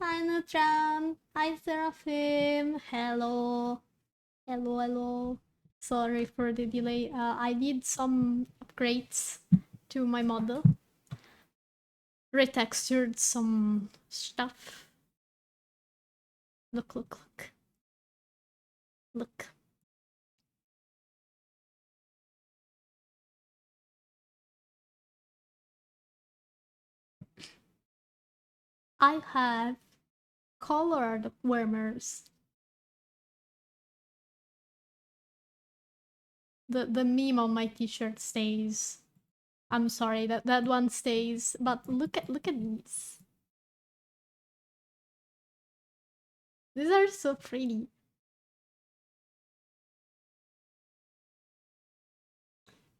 Hi Nutran. Hi Seraphim. Hello. Hello, hello. Sorry for the delay. I did some upgrades to my model. Retextured some stuff. Look, look, look. Look. I have colored warmers. The meme on my t-shirt stays. I'm sorry, that one stays. But look at these. These are so pretty.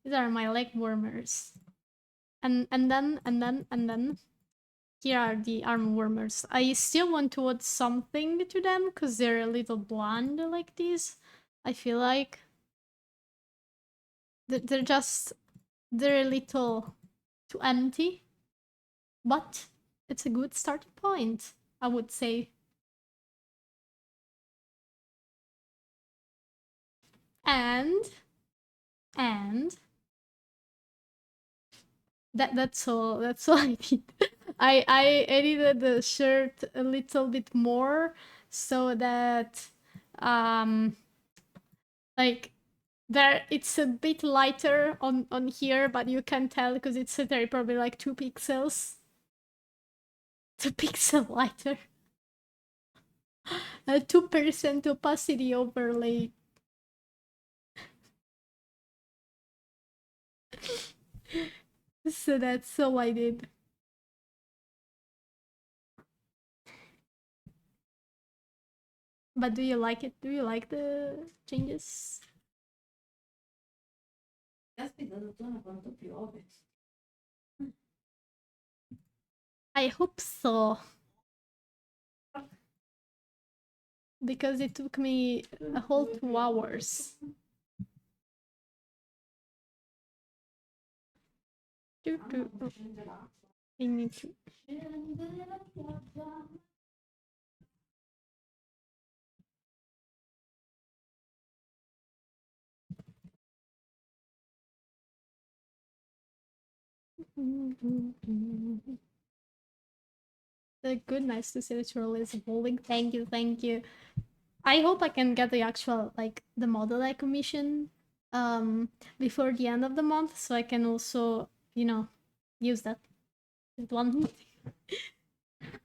These are my leg warmers. And then here are the arm warmers. I still want to add something to them because they're a little bland like this. I feel like they're a little too empty, but it's a good starting point, I would say. And that's all I did. I edited the shirt a little bit more so that like there it's a bit lighter on here, but you can tell because it's there probably like 2 pixels. 2 pixel lighter. A 2% opacity overlay. So that's all I did. But do you like it? Do you like the changes? I hope so. Because it took me a whole 2 hours. I need to. Good, nice to see the troll is evolving. Thank you, thank you. I hope I can get the actual like the model I commission before the end of the month, so I can also, you know, use that. One.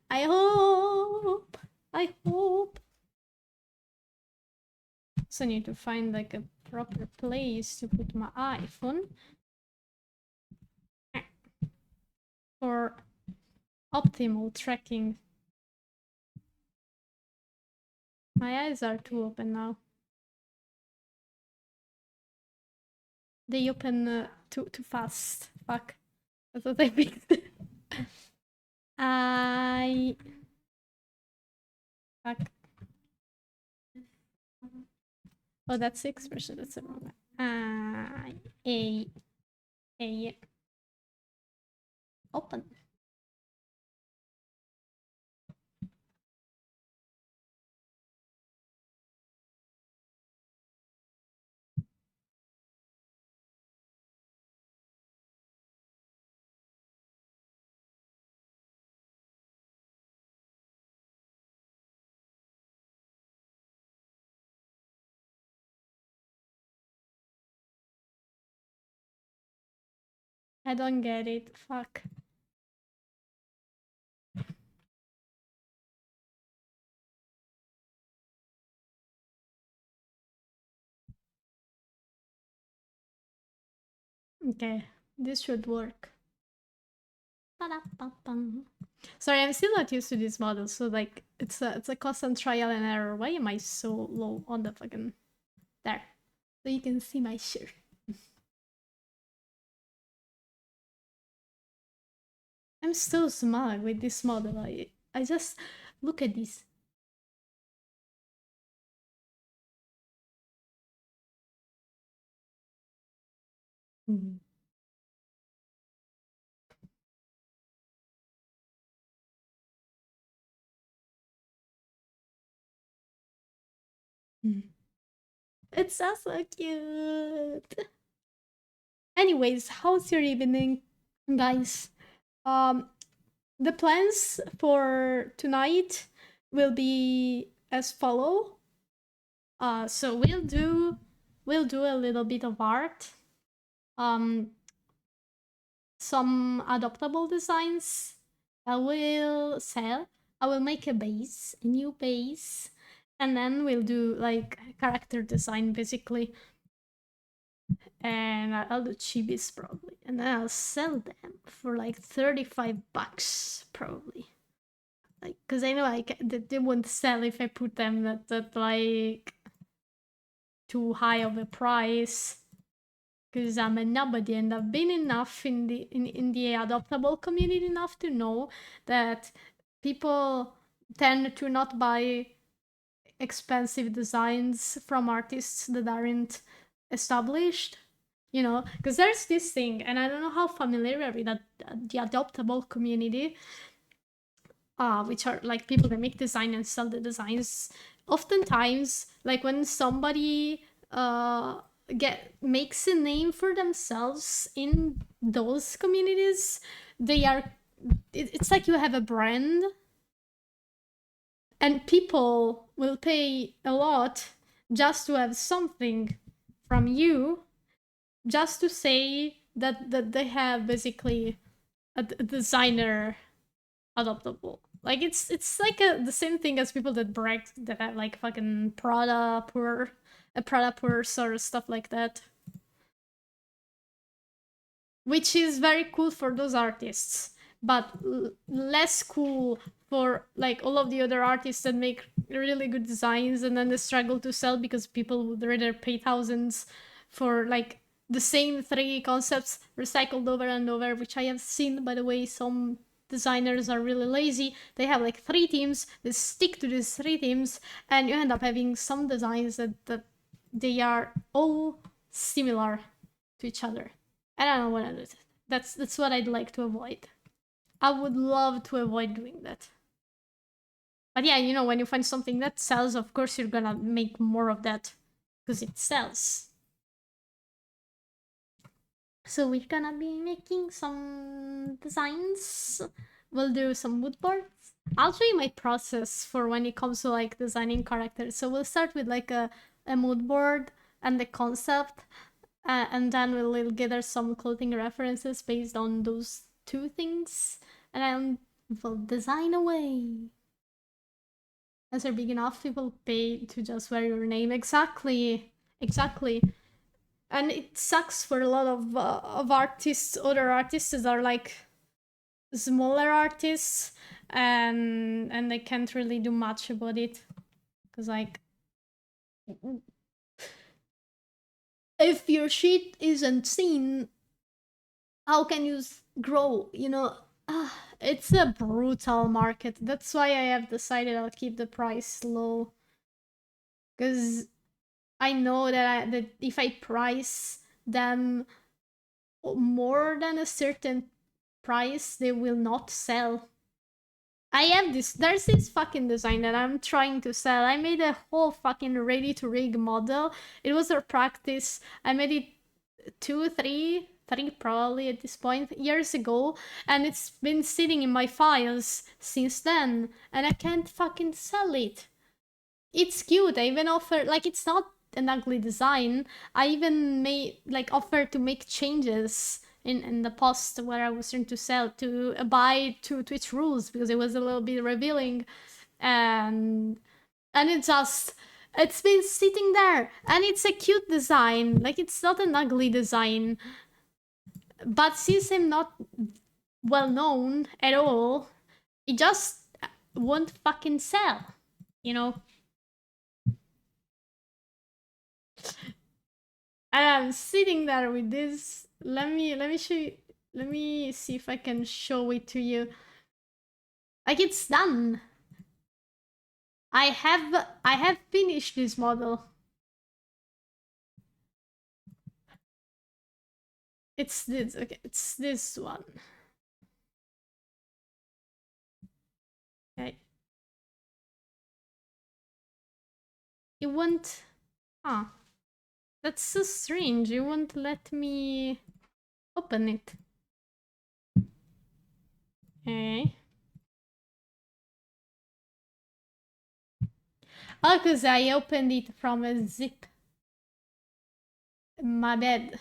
I hope. I hope. So I need to find like a proper place to put my iPhone for optimal tracking. My eyes are too open now. They open too fast. Fuck. I thought I fixed it. Fuck. Oh, that's the expression. That's the wrong one. A. Open. I don't get it. Fuck. Okay, this should work. Sorry, I'm still not used to this model, so like it's a constant trial and error. Why am I so low on the fucking there? So you can see my shirt. I'm so smug with this model. I just look at this. Mm. It's so cute. Anyways, how's your evening, guys? Um, the plans for tonight will be as follow. So we'll do a little bit of art. Um, some adoptable designs. I will sell. I will make a new base, and then we'll do like character design basically. And I'll do chibis probably, and then I'll sell them for like $35 probably. Like, cause I know they won't sell if I put them at like too high of a price. Because I'm a nobody, and I've been enough in the adoptable community enough to know that people tend to not buy expensive designs from artists that aren't established. Because there's this thing, and I don't know how familiar with that the adoptable community, which are like people that make design and sell the designs. Oftentimes, like when somebody makes a name for themselves in those communities, it's like you have a brand, and people will pay a lot just to have something from you, just to say that they have basically a designer adoptable. Like it's like the same thing as people that brag that have like fucking a Prada purse or stuff like that, which is very cool for those artists, but less cool for like all of the other artists that make really good designs and then they struggle to sell because people would rather pay thousands for like the same three concepts recycled over and over, which I have seen, by the way. Some designers are really lazy. They have like three teams, they stick to these three teams, and you end up having some designs that they are all similar to each other. I don't want to do that. That's what I'd like to avoid. I would love to avoid doing that. But yeah, when you find something that sells, of course you're gonna make more of that because it sells. So we're gonna be making some designs. We'll do some mood boards. I'll show you my process for when it comes to like designing characters. So we'll start with like a mood board and the concept, and then we'll gather some clothing references based on those two things, and then we'll design away. As they're big enough, people pay to just wear your name. Exactly. And it sucks for a lot of artists, other artists that are like smaller artists, and they can't really do much about it, because like if your shit isn't seen, how can you grow? It's a brutal market. That's why I have decided I'll keep the price low, because I know that if I price them more than a certain price, they will not sell. There's this fucking design that I'm trying to sell. I made a whole fucking ready to rig model. It was a practice. I made it three probably at this point, years ago, and it's been sitting in my files since then, and I can't fucking sell it. It's cute. I even offer, like, it's not an ugly design. I even made like offer to make changes in the post where I was trying to sell to abide to its rules, because it was a little bit revealing, and it's been sitting there, and it's a cute design. Like, it's not an ugly design, but since I'm not well known at all, it just won't fucking sell, you know. And I'm sitting there with this. Let me show you. Let me see if I can show it to you. Like, it's done. I have finished this model. It's this. Okay, it's this one. Okay. It won't... Huh. That's so strange. It won't let me open it. Okay. Oh, because I opened it from a zip. My bad. What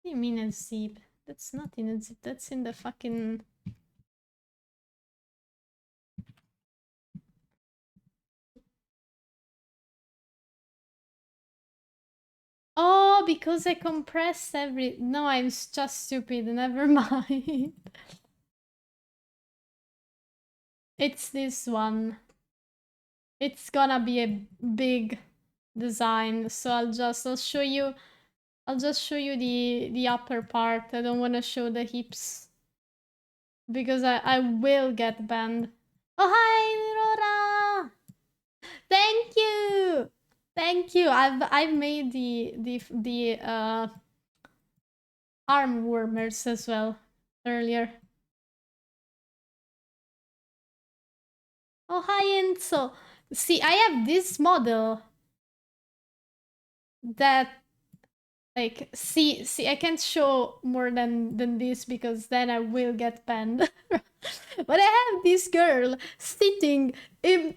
do you mean a zip? That's not in a zip. That's in the fucking... Oh, because I compressed every... No, I'm just stupid. Never mind. It's this one. It's gonna be a big design, so I'll just show you the upper part. I don't want to show the hips because I will get banned. Oh hi, Aurora! Thank you, thank you. I've made the arm warmers as well earlier. Oh hi, Enzo. See, I have this model that like see I can't show more than this because then I will get banned. But I have this girl sitting in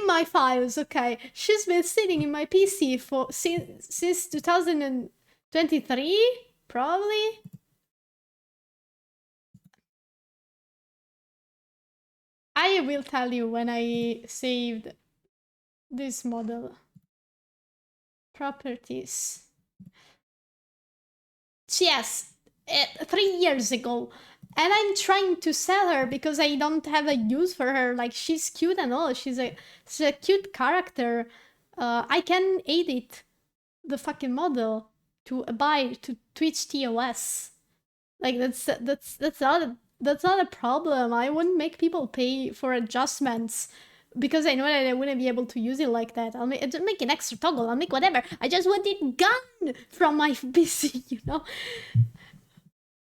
my files, okay? She's been sitting in my PC for since 2023, probably. I will tell you when I saved this model. Properties. Yes, 3 years ago. And I'm trying to sell her because I don't have a use for her. Like, she's cute and all. She's a cute character. I can edit the fucking model to buy to Twitch TOS. Like, that's not a problem. I wouldn't make people pay for adjustments because I know that I wouldn't be able to use it like that. I'll make an extra toggle. I'll make whatever. I just want it gone from my PC, you know?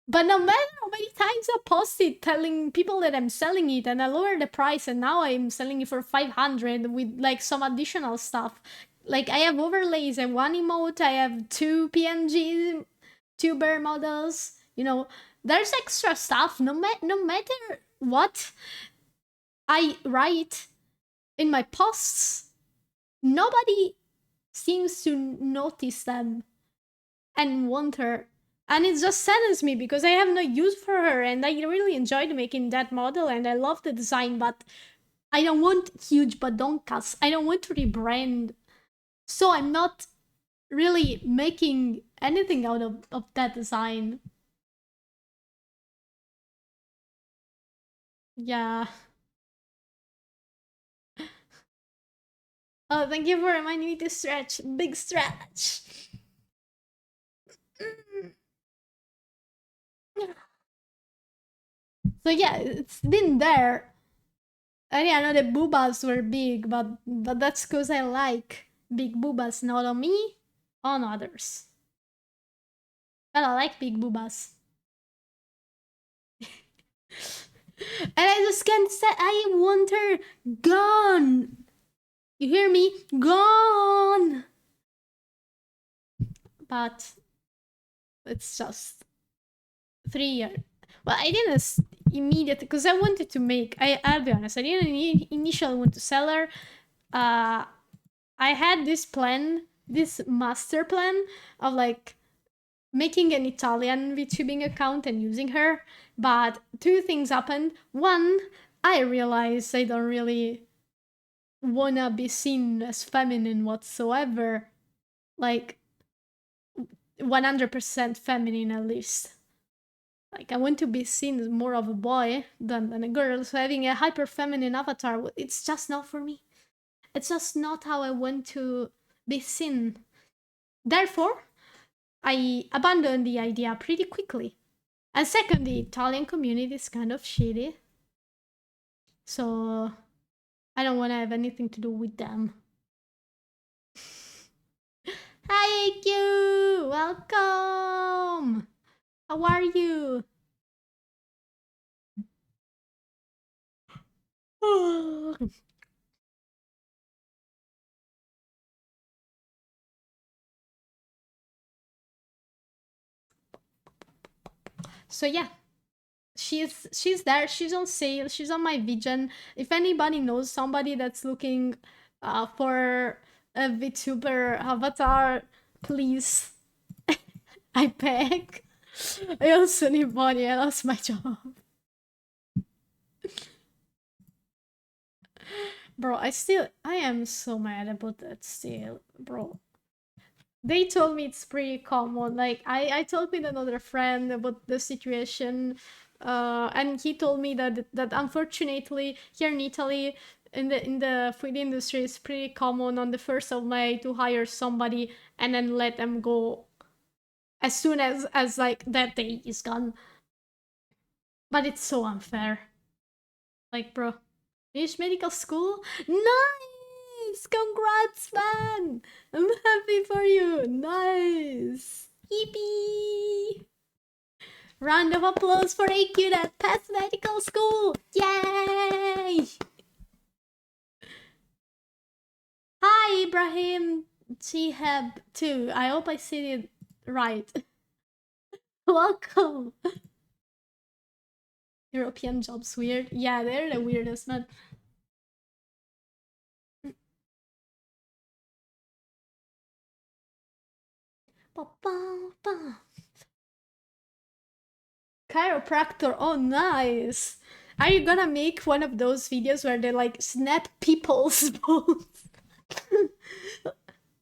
But no matter how many times I posted telling people that I'm selling it and I lowered the price and now I'm selling it for 500 with like some additional stuff. Like I have overlays and one emote, I have two PNG, two bear models, you know, there's extra stuff no matter what I write in my posts, nobody seems to notice them and want her. And it just saddens me because I have no use for her and I really enjoyed making that model and I love the design, but I don't want huge badonkas. I don't want to rebrand. So I'm not really making anything out of that design. Yeah. Oh, thank you for reminding me to stretch. Big stretch. So yeah, it's been there. And yeah, I know the boobas were big, but that's because I like big boobas, not on me, on others. But I like big boobas. And I just can't say I want her gone. You hear me? Gone. But it's just 3 years. Well, I didn't immediately because I wanted to make. I'll be honest. I didn't initially want to sell her. I had this plan, this master plan of like making an Italian VTubing account and using her, but two things happened. One, I realized I don't really wanna be seen as feminine whatsoever, like 100% feminine at least. Like I want to be seen as more of a boy than a girl, so having a hyper feminine avatar, it's just not for me. It's just not how I want to be seen. Therefore, I abandoned the idea pretty quickly. And second, the Italian community is kind of shitty. So I don't want to have anything to do with them. Hi, AQ! Welcome! How are you? So yeah, she's there. She's on sale. She's on my vision. If anybody knows somebody that's looking for a VTuber avatar, please, I beg. I also need money. I lost my job. Bro, I am so mad about that still, bro. They told me it's pretty common. Like I told with another friend about the situation, and he told me that unfortunately here in Italy, in the food industry, it's pretty common on the 1st of May to hire somebody and then let them go as soon as like that day is gone. But it's so unfair. Like, bro, finish medical school? Nice! Congrats, man! I'm happy for you. Nice. Yippee! Round of applause for AQ that passed medical school. Yay! Hi, Ibrahim Chihab too. I hope I said it right. Welcome. European jobs weird. Yeah, they're the weirdest, man. Ba, ba, ba. Chiropractor. Oh, nice. Are you gonna make one of those videos where they like snap people's bones?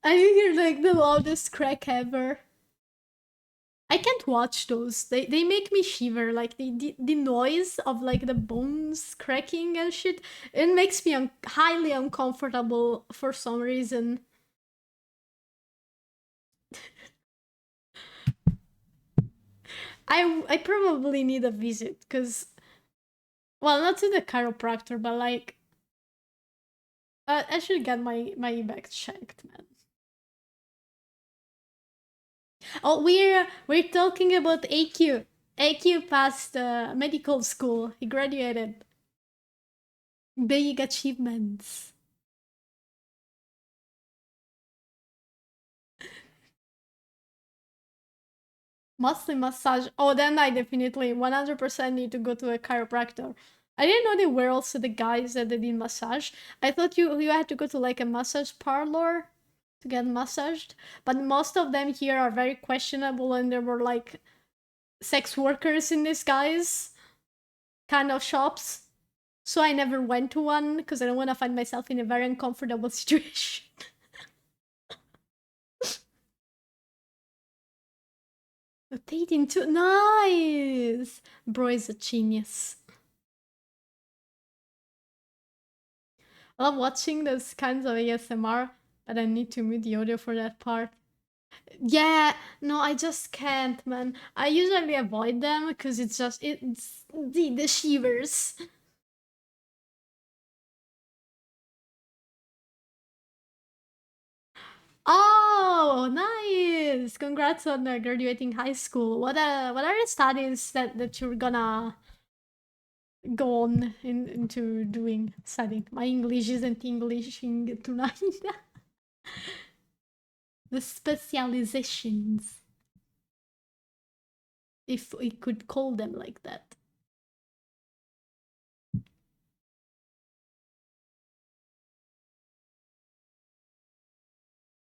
I think you're like the loudest crack ever. I can't watch those. They make me shiver. Like the noise of like the bones cracking and shit. It makes me highly uncomfortable for some reason. I probably need a visit because, well, not to the chiropractor, but like I should get my back checked, man. Oh, we're talking about AQ. AQ passed medical school. He graduated. Big achievements. Mostly massage. Oh, then I definitely 100% need to go to a chiropractor. I didn't know they were also the guys that did massage. I thought you had to go to like a massage parlor to get massaged, but most of them here are very questionable, and there were like sex workers in disguise kind of shops. So I never went to one because I don't want to find myself in a very uncomfortable situation. Rotating too nice. Bro is a genius. I love watching those kinds of ASMR, but I need to mute the audio for that part. Yeah, no, I just can't, man. I usually avoid them because it's the shivers. Oh, nice! Congrats on graduating high school. What are the studies that you're gonna go on into doing studying? My English isn't Englishing tonight. The specializations, if we could call them like that.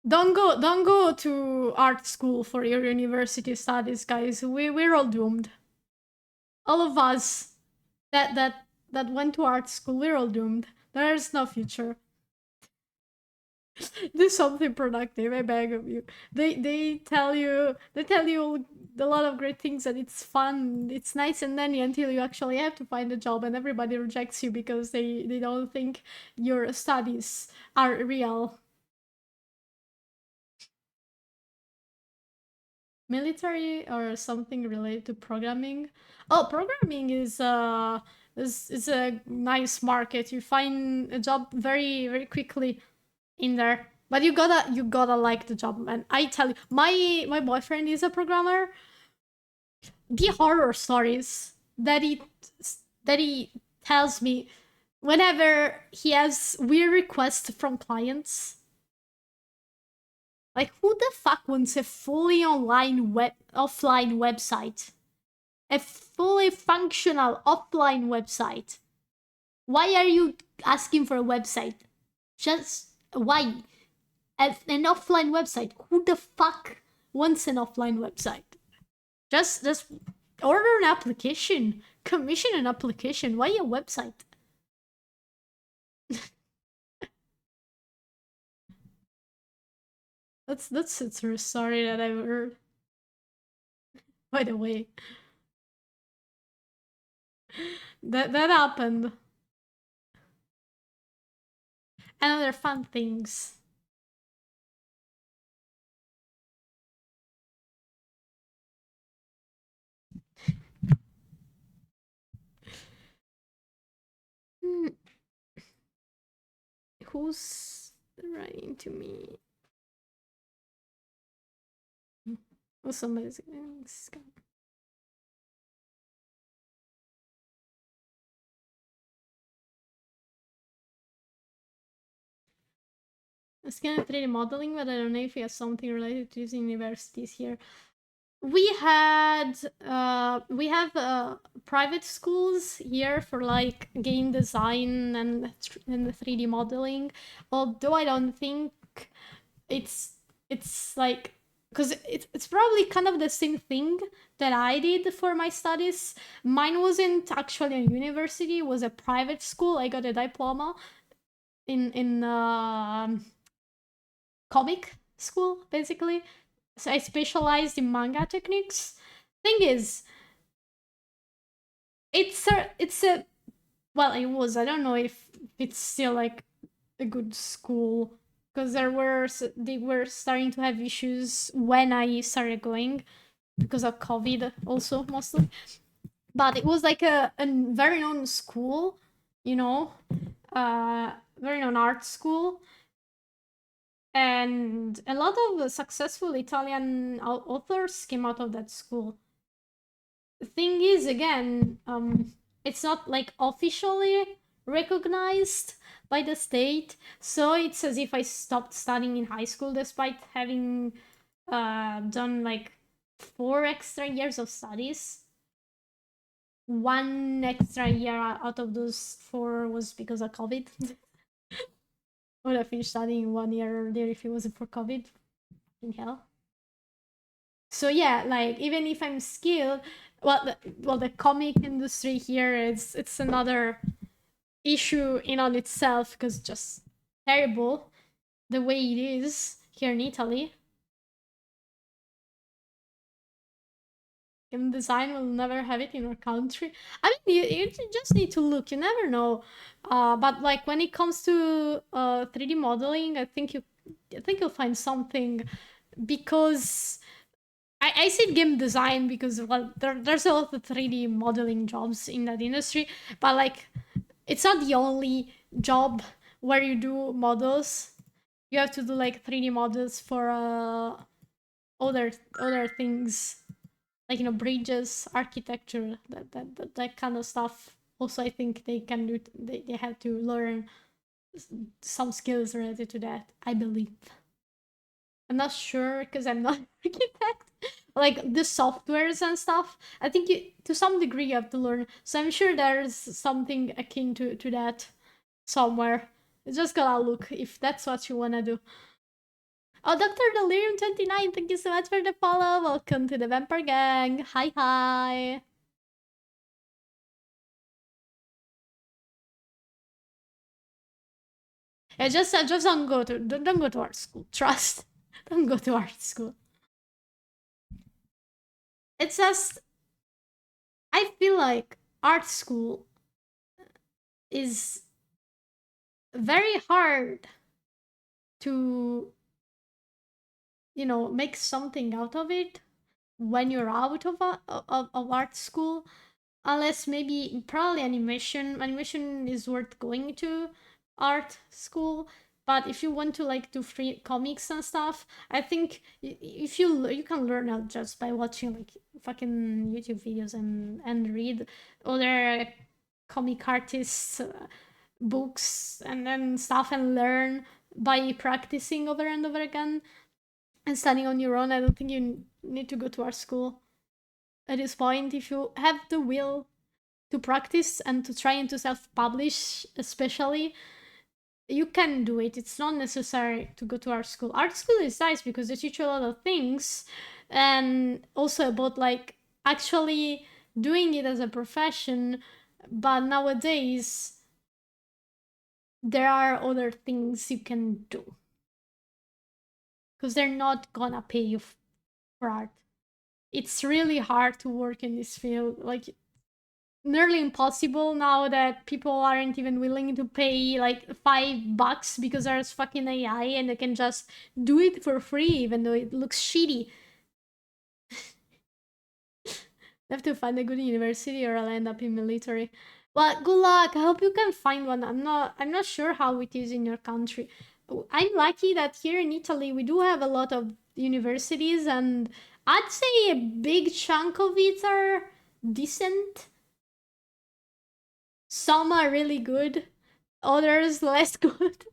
Don't go to art school for your university studies, guys. We're all doomed. All of us that went to art school, we're all doomed. There's no future. Do something productive, I beg of you. They tell you a lot of great things, and it's fun, it's nice and dandy until you actually have to find a job, and everybody rejects you because they don't think your studies are real. Military or something related to programming. Oh, programming is a nice market. You find a job very very quickly in there. But you gotta like the job, man. I tell you, my boyfriend is a programmer. The horror stories that he tells me whenever he has weird requests from clients. Like, who the fuck wants a fully online offline website? A fully functional offline website. Why are you asking for a website? Just why? An offline website. Who the fuck wants an offline website? Just order an application. Commission an application. Why a website? That's a true story that I've heard. By the way, that happened. And other fun things. Hmm, who's writing to me? Oh, somebody's. Scan 3D modeling, but I don't know if he has something related to using universities here. We have private schools here for like game design and the 3D modeling. Although I don't think it's it's like because it's probably kind of the same thing that I did for my studies. Mine wasn't actually a university; it was a private school. I got a diploma in comic school, basically. So I specialized in manga techniques. Thing is, it's a well, it was. I don't know if it's still like a good school because they were starting to have issues when I started going because of COVID, also mostly. But it was like a very known school, you know, very known art school, and a lot of successful Italian authors came out of that school. The thing is, again, it's not like officially recognized by the state, so it's as if I stopped studying in high school despite having done like 4 extra years of studies. One extra year out of those 4 was because of COVID. I would have finished studying 1 year earlier if it wasn't for COVID. In hell. So yeah, like even if I'm skilled, the comic industry here is it's another issue in on itself because just terrible the way it is here in Italy. And design will never have it in our country. I mean, you just need to look. You never know. But like when it comes to 3D modeling, I think you'll find something because I said game design because well there's a lot of 3D modeling jobs in that industry, but like it's not the only job where you do models. You have to do like 3D models for other things like bridges, architecture, that kind of stuff. Also, I think they can do. They have to learn some skills related to that. I believe. I'm not sure because I'm not an architect. Like the softwares and stuff, I think to some degree you have to learn. So I'm sure there's something akin to that somewhere. You just gotta look if that's what you wanna do. Oh, Dr. Delirium29, thank you so much for the follow. Welcome to the Vampire Gang. Hi, hi. Just don't go to art school. Trust. Don't go to art school. It's just I feel like art school is very hard to make something out of it when you're out of art school, unless maybe probably animation is worth going to art school. But if you want to like do free comics and stuff, I think if you can learn out just by watching like fucking YouTube videos and read other comic artists books and then stuff and learn by practicing over and over again and studying on your own. I don't think you need to go to art school. at this point, if you have the will to practice and to try and to self-publish, especially, you can do it. It's not necessary to go to art school. Art school is nice because they teach you a lot of things, and also about like actually doing it as a profession. But nowadays, there are other things you can do because they're not gonna pay you for art. It's really hard to work in this field. Like, nearly impossible now that people aren't even willing to pay like $5 because there's fucking AI and they can just do it for free even though it looks shitty. I have to find a good university or I'll end up in military. Well, good luck. I hope you can find one. I'm not sure how it is in your country. I'm lucky that here in Italy we do have a lot of universities, and I'd say a big chunk of it are decent. Some are really good, others less good.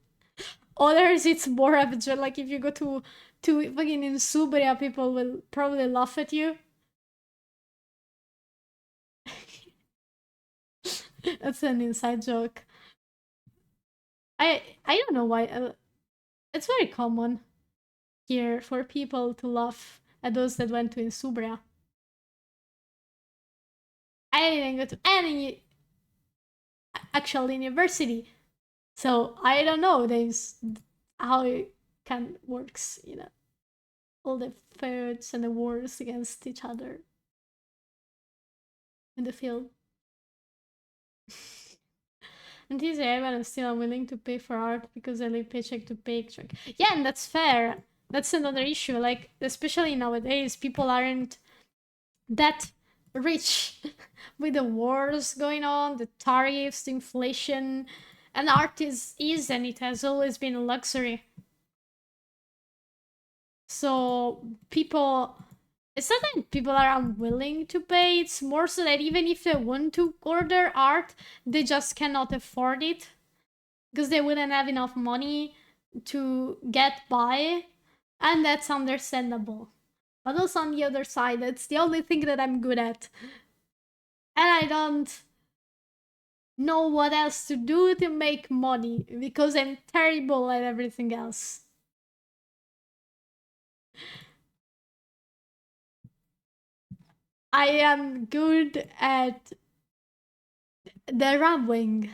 Others it's more of a like if you go to fucking in Subria, people will probably laugh at you. That's an inside joke. I don't know why. It's very common here for people to laugh at those that went to Insubria. I didn't go to any actual university, so I don't know this how it can works. All the feuds and the wars against each other in the field. And these everyone is still unwilling to pay for art because they live paycheck to paycheck. Yeah, and that's fair. That's another issue. Like, especially nowadays, people aren't that rich with the wars going on, the tariffs, the inflation, and art is and it has always been a luxury. So it's not that people are unwilling to pay, it's more so that even if they want to order art, they just cannot afford it because they wouldn't have enough money to get by, and that's understandable. But also on the other side, that's the only thing that I'm good at. And I don't know what else to do to make money because I'm terrible at everything else. I am good at the rubbing.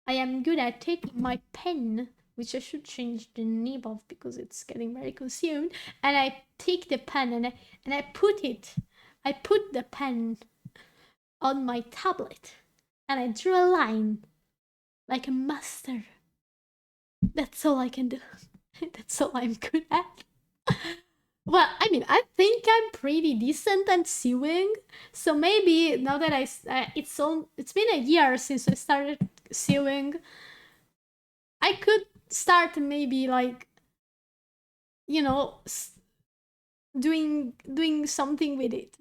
I am good at taking my pen, which I should change the nib of because it's getting very consumed, and I take the pen and I put the pen on my tablet and I drew a line like a master. That's all I can do. That's all I'm good at. Well, I mean, I think I'm pretty decent at sewing, so maybe now that it's been a year since I started sewing, I could start maybe like you know doing something with it.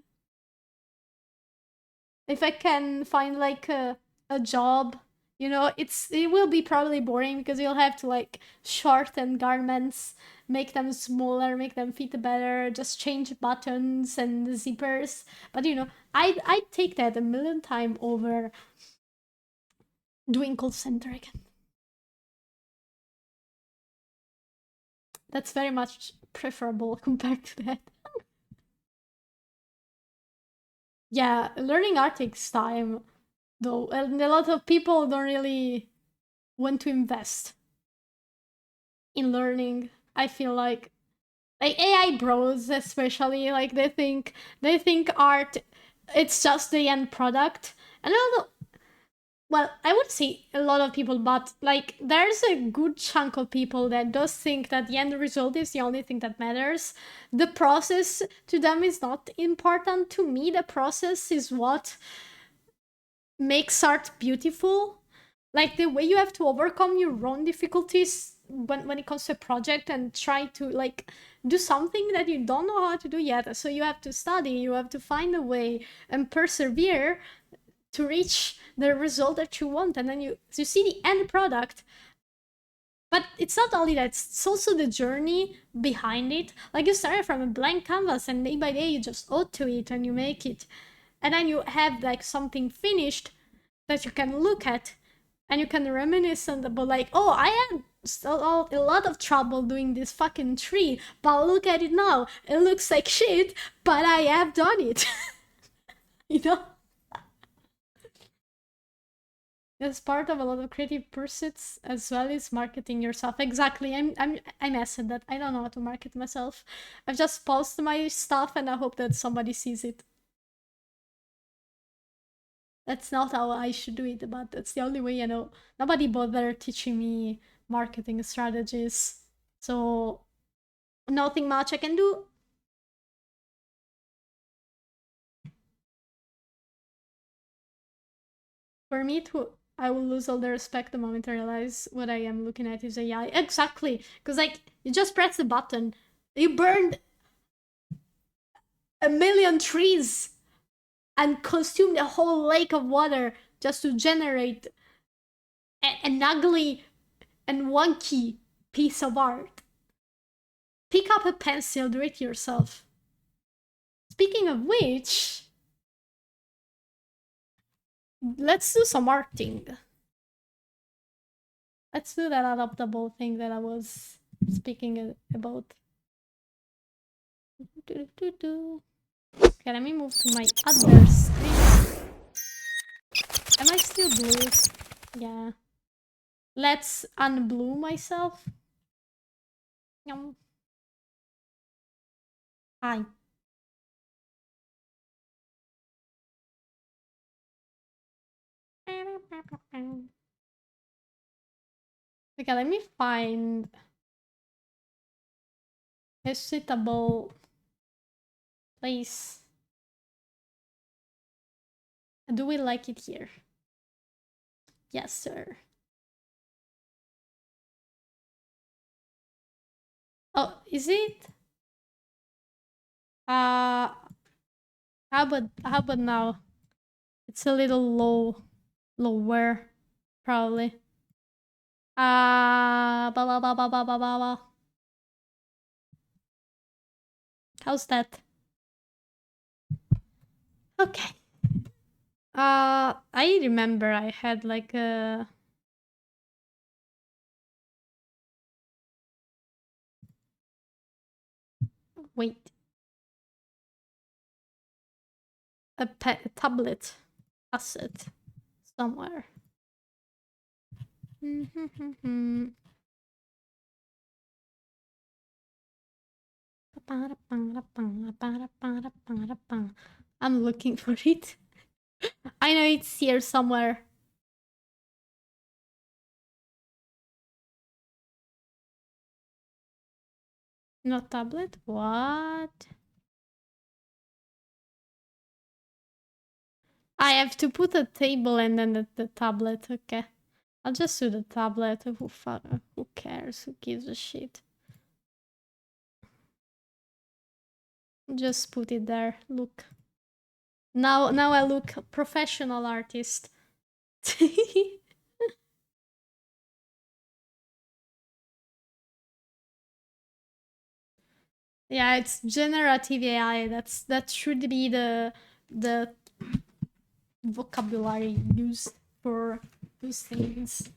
If I can find like a job, it will be probably boring because you'll have to like shorten garments, make them smaller, make them fit better, just change buttons and zippers. But I'd take that a million times over doing call center again. That's very much preferable compared to that. Yeah, learning art takes time, though, and a lot of people don't really want to invest in learning. I feel like AI bros especially, like they think art it's just the end product. And although, well, I would say a lot of people, but like there's a good chunk of people that does think that the end result is the only thing that matters. The process to them is not important. To me, the process is what makes art beautiful. Like the way you have to overcome your own difficulties when it comes to a project and try to like do something that you don't know how to do yet. So you have to study, you have to find a way and persevere to reach the result that you want, and then you see the end product. But it's not only that, it's also the journey behind it. Like you started from a blank canvas and day by day you just add to it and you make it. and then you have like something finished that you can look at and you can reminisce about like, oh, I had a lot of trouble doing this fucking tree, but look at it now, it looks like shit, but I have done it. You know, it's part of a lot of creative pursuits as well as marketing yourself. Exactly. I'm ass at that. I don't know how to market myself. I've just post my stuff and I hope that somebody sees it. That's not how I should do it, but that's the only way I know. Nobody bothered teaching me marketing strategies, so nothing much I can do. For me to, I will lose all the respect the moment I realize what I am looking at is AI. Exactly, because like you just press the button, you burned a million trees and consumed a whole lake of water just to generate an ugly and wonky piece of art. Pick up a pencil, do it yourself. Speaking of which, let's do some arting. Let's do that adaptable thing that I was speaking about. Okay, let me move to my other screen. Am I still blue? Yeah. Let's unblue myself. Yum. Hi. Okay, let me find a suitable place. Do we like it here? Yes, sir. Oh, is it? How about now? It's a little lower, probably. Ba ba ba ba ba ba ba ba. How's that? Okay. I remember I had like a wait, a tablet asset somewhere. I'm looking for it. I know it's here somewhere. No tablet? What? I have to put a table and then the tablet. Okay. I'll just do the tablet. Who cares? Who gives a shit? Just put it there. Look. Now I look professional artist. Yeah, it's generative AI. That should be the vocabulary used for those things.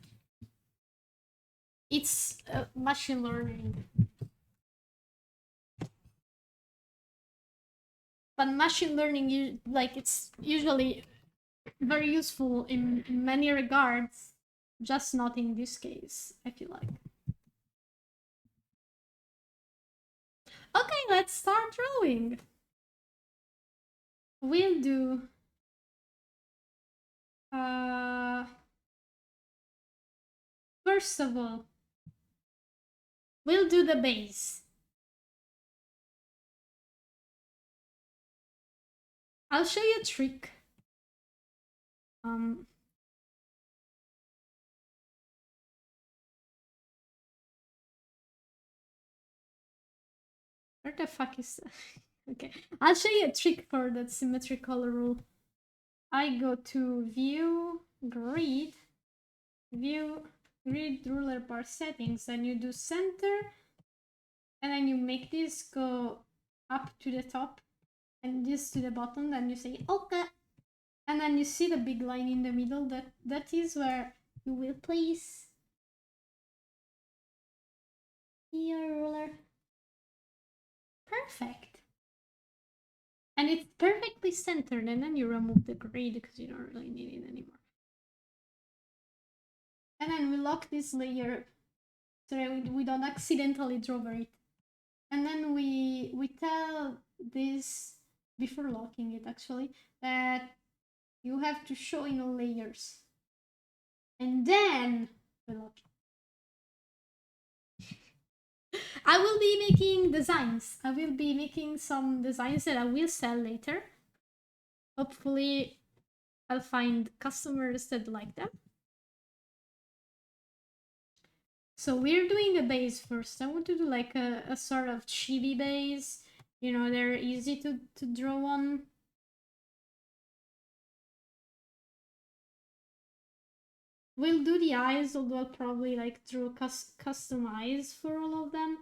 It's machine learning. But machine learning, like, it's usually very useful in many regards, just not in this case, I feel like. Okay, let's start drawing. We'll do first of all, we'll do the base. I'll show you a trick. Where the fuck is okay, I'll show you a trick for that symmetrical rule. I go to view grid ruler bar settings, and you do center, and then you make this go up to the top, and just to the bottom, then you say okay, and then you see the big line in the middle. That is where you will place your ruler. Perfect. And it's perfectly centered, and then you remove the grid because you don't really need it anymore. And then we lock this layer so that we don't accidentally draw over it. And then we tell this, before locking it actually, that you have to show in all layers. And then we lock it. I will be making designs. I will be making some designs that I will sell later. Hopefully I'll find customers that like them. So we're doing a base first. I want to do like a sort of chibi base. You know, they're easy to draw on. We'll do the eyes, although I'll probably like draw custom eyes for all of them.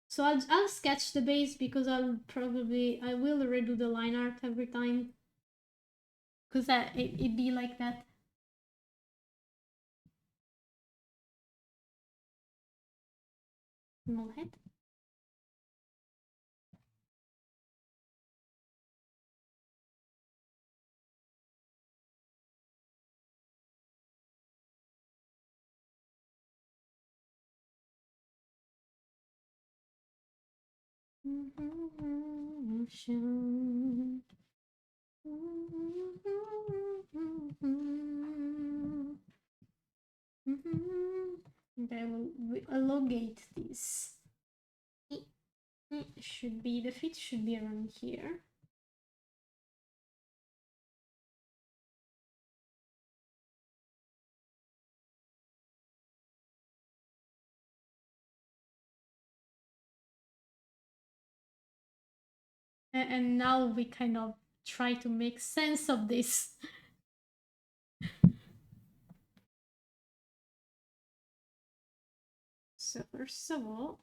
So I'll sketch the base because I will redo the line art every time. Because it'd be like that. Null head. Okay, we'll elongate this. Should be, the feet should be around here. And now we kind of try to make sense of this. So first of all,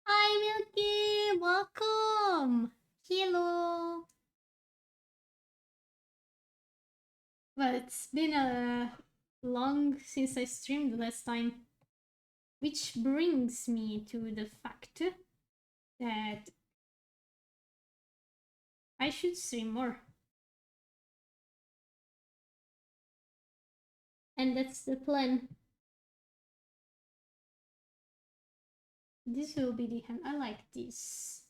hi Milky, welcome. Hello. Well, it's been a long since I streamed last time, which brings me to the fact that I should stream more. And that's the plan. This will be the hand. I like this.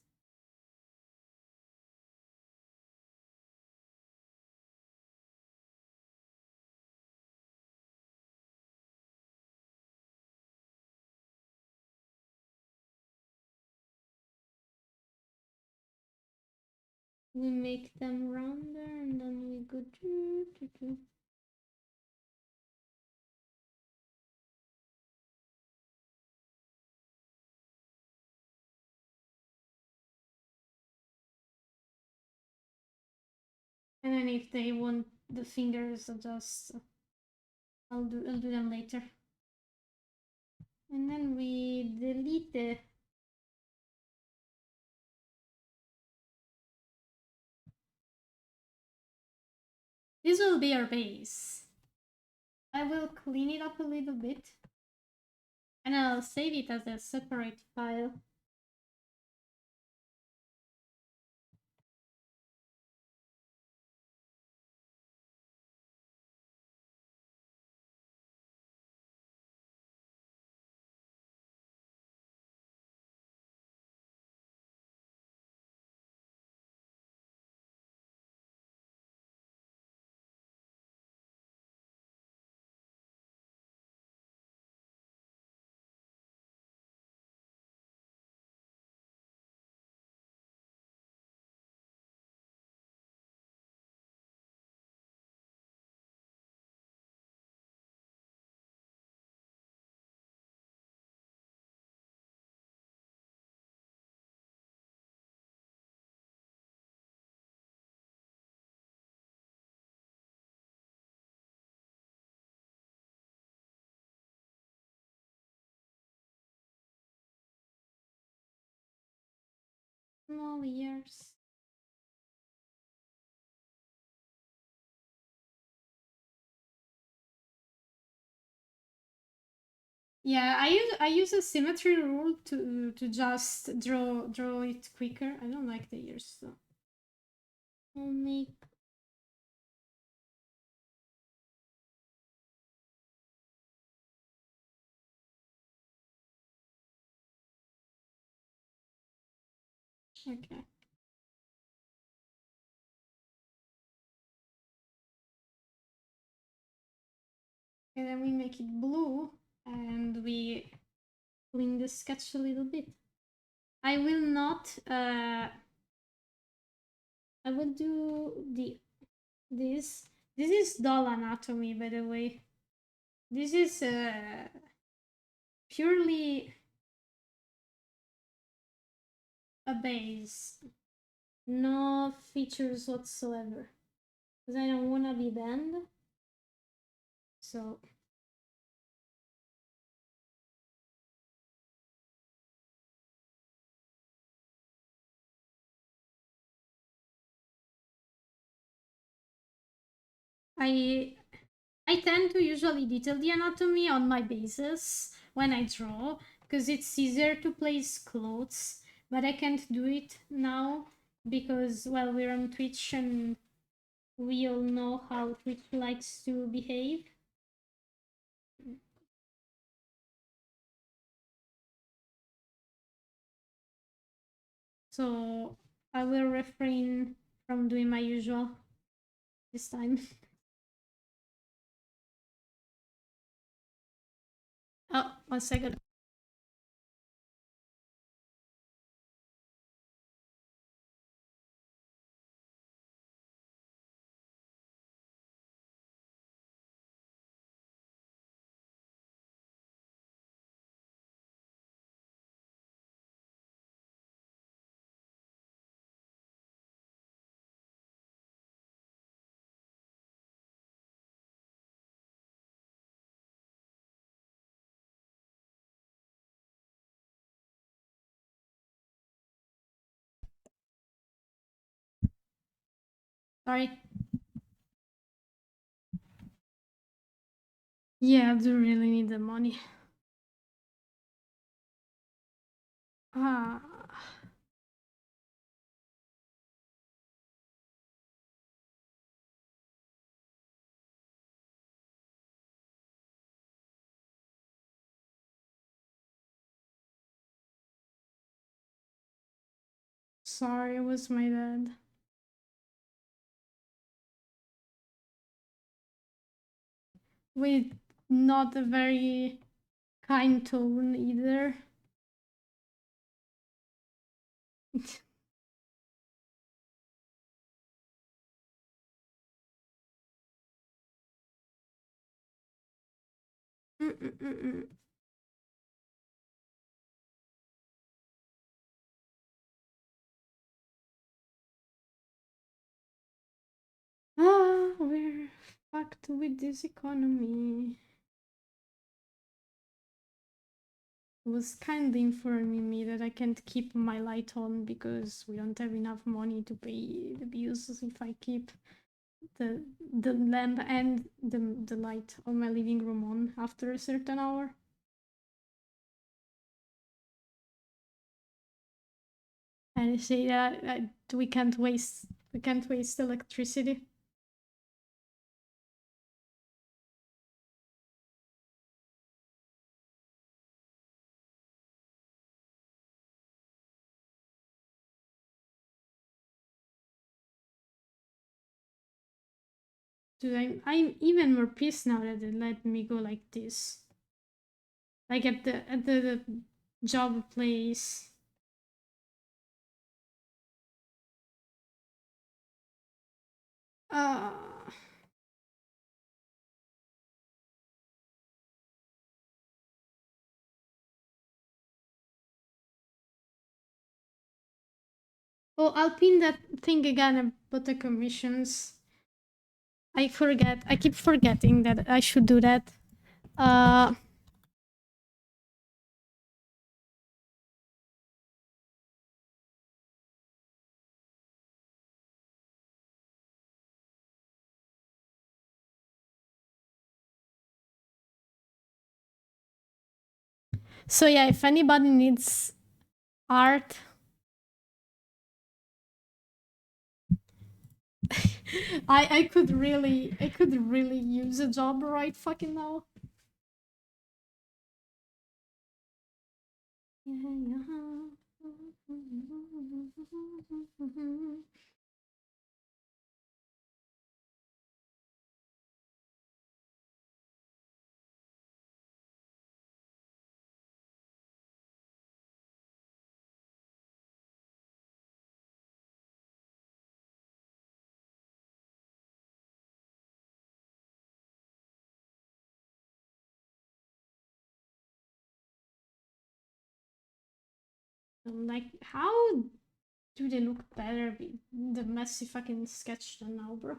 We make them rounder and then we go do. And then if they want the fingers, I'll do them later. And then we delete the this will be our base. I will clean it up a little bit and I'll save it as a separate file. Small ears. Yeah, I use a symmetry rule to just draw it quicker. I don't like the ears though. I'll make okay. And then we make it blue and we clean the sketch a little bit. I will not I will do this. This is doll anatomy, by the way. This is purely a base. No features whatsoever. Because I don't want to be banned. So I tend to usually detail the anatomy on my bases when I draw because it's easier to place clothes, but I can't do it now because, well, we're on Twitch and we all know how Twitch likes to behave. So I will refrain from doing my usual this time. Oh, 1 second. Sorry. Yeah, I do really need the money. Ah. Sorry, it was my dad. With not a very kind tone either. Ah, we're fucked with this economy. It was kindly informing me that I can't keep my light on because we don't have enough money to pay the bills if I keep the lamp and the light on my living room on after a certain hour. And I say that we can't waste electricity. Dude, I'm even more pissed now that they let me go like this. Like at the job place. Uh Oh, I'll pin that thing again about the commissions. I forget. I keep forgetting that I should do that. Uh So yeah, if anybody needs art, I could really use a job right fucking now. Like, how do they look better with the messy fucking sketch than now, bro?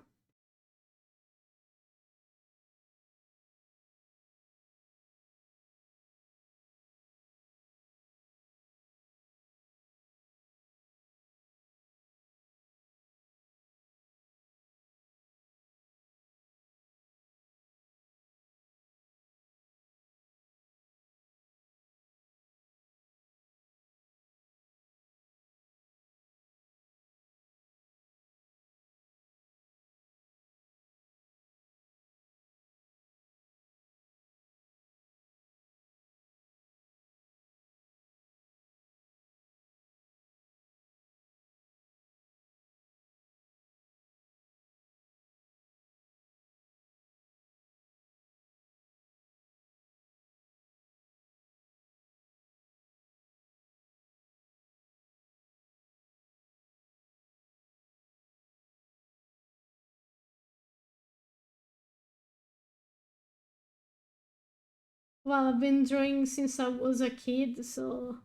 Well, I've been drawing since I was a kid, so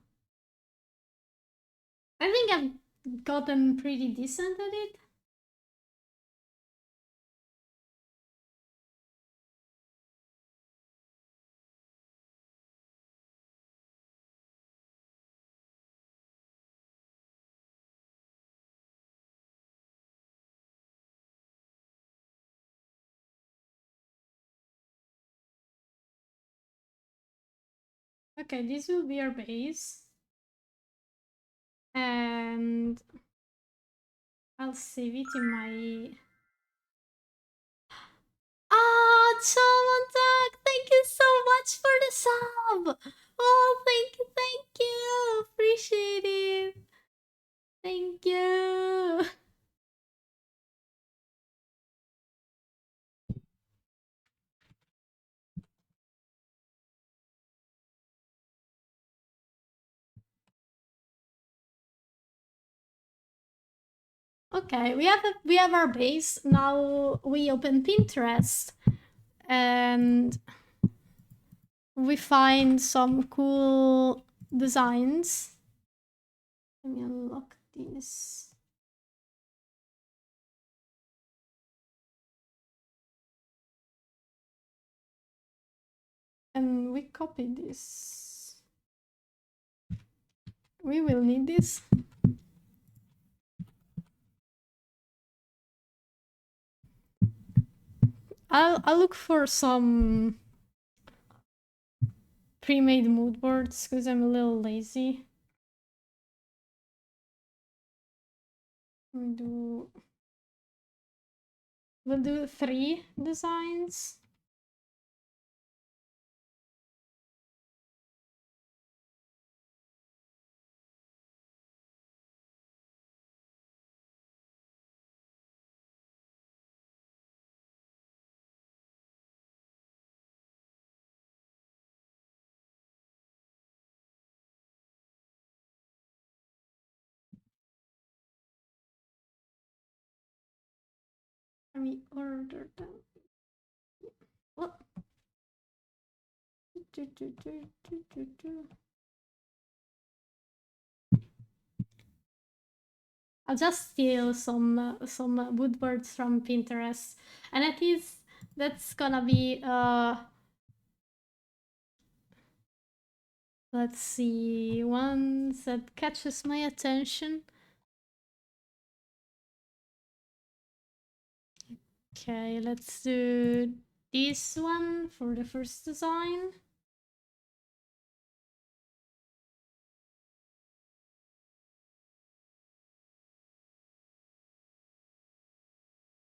I think I've gotten pretty decent at it. Okay, this will be our base. And I'll save it in my... Ah, Chomontak, thank you so much for the sub! Oh, thank you! Appreciate it! Thank you! Okay, we have our base. Now we open Pinterest and we find some cool designs. Let me unlock this. And we copy this. We will need this. I'll look for some pre-made mood boards because I'm a little lazy. We'll do 3 designs. Let me order them. What? I'll just steal some wood boards from Pinterest, and at least that's gonna be let's see, one that catches my attention. Okay, let's do this one for the first design.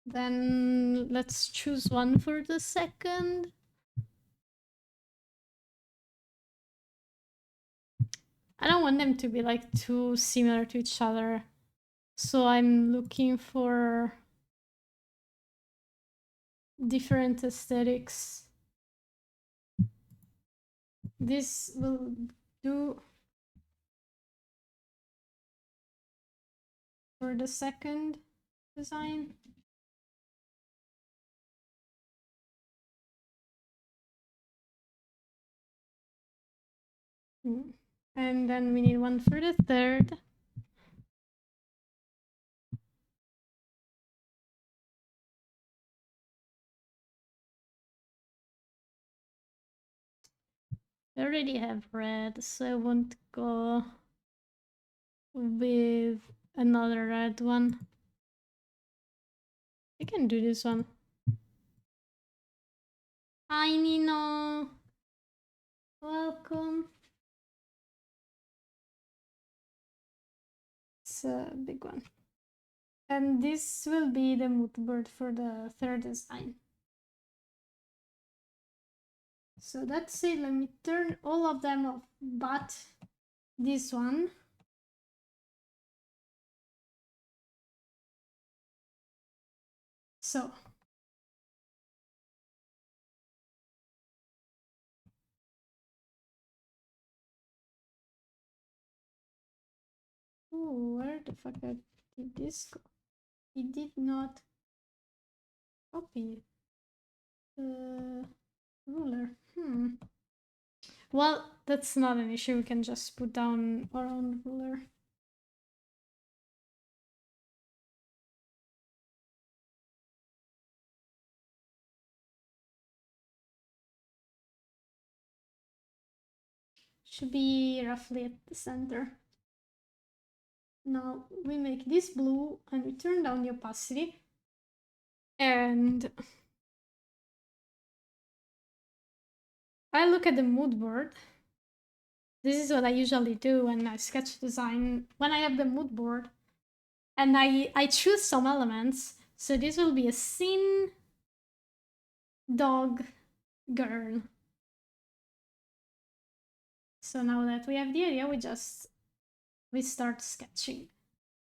Then let's choose one for the second. I don't want them to be like too similar to each other. So I'm looking for different aesthetics. This will do for the second design. And then we need one for the third. I already have red, so I won't go with another red one. I can do this one. Hi Nino! Welcome! It's a big one. And this will be the mood board for the third design. So that's it. Let me turn all of them off, but this one. So where the fuck did this go? It did not copy the ruler. Well, that's not an issue. We can just put down our own ruler. Should be roughly at the center. Now we make this blue and we turn down the opacity. And I look at the mood board. This is what I usually do when I sketch design, when I have the mood board. And I choose some elements. So this will be a scene, dog, girl. So now that we have the idea, we start sketching.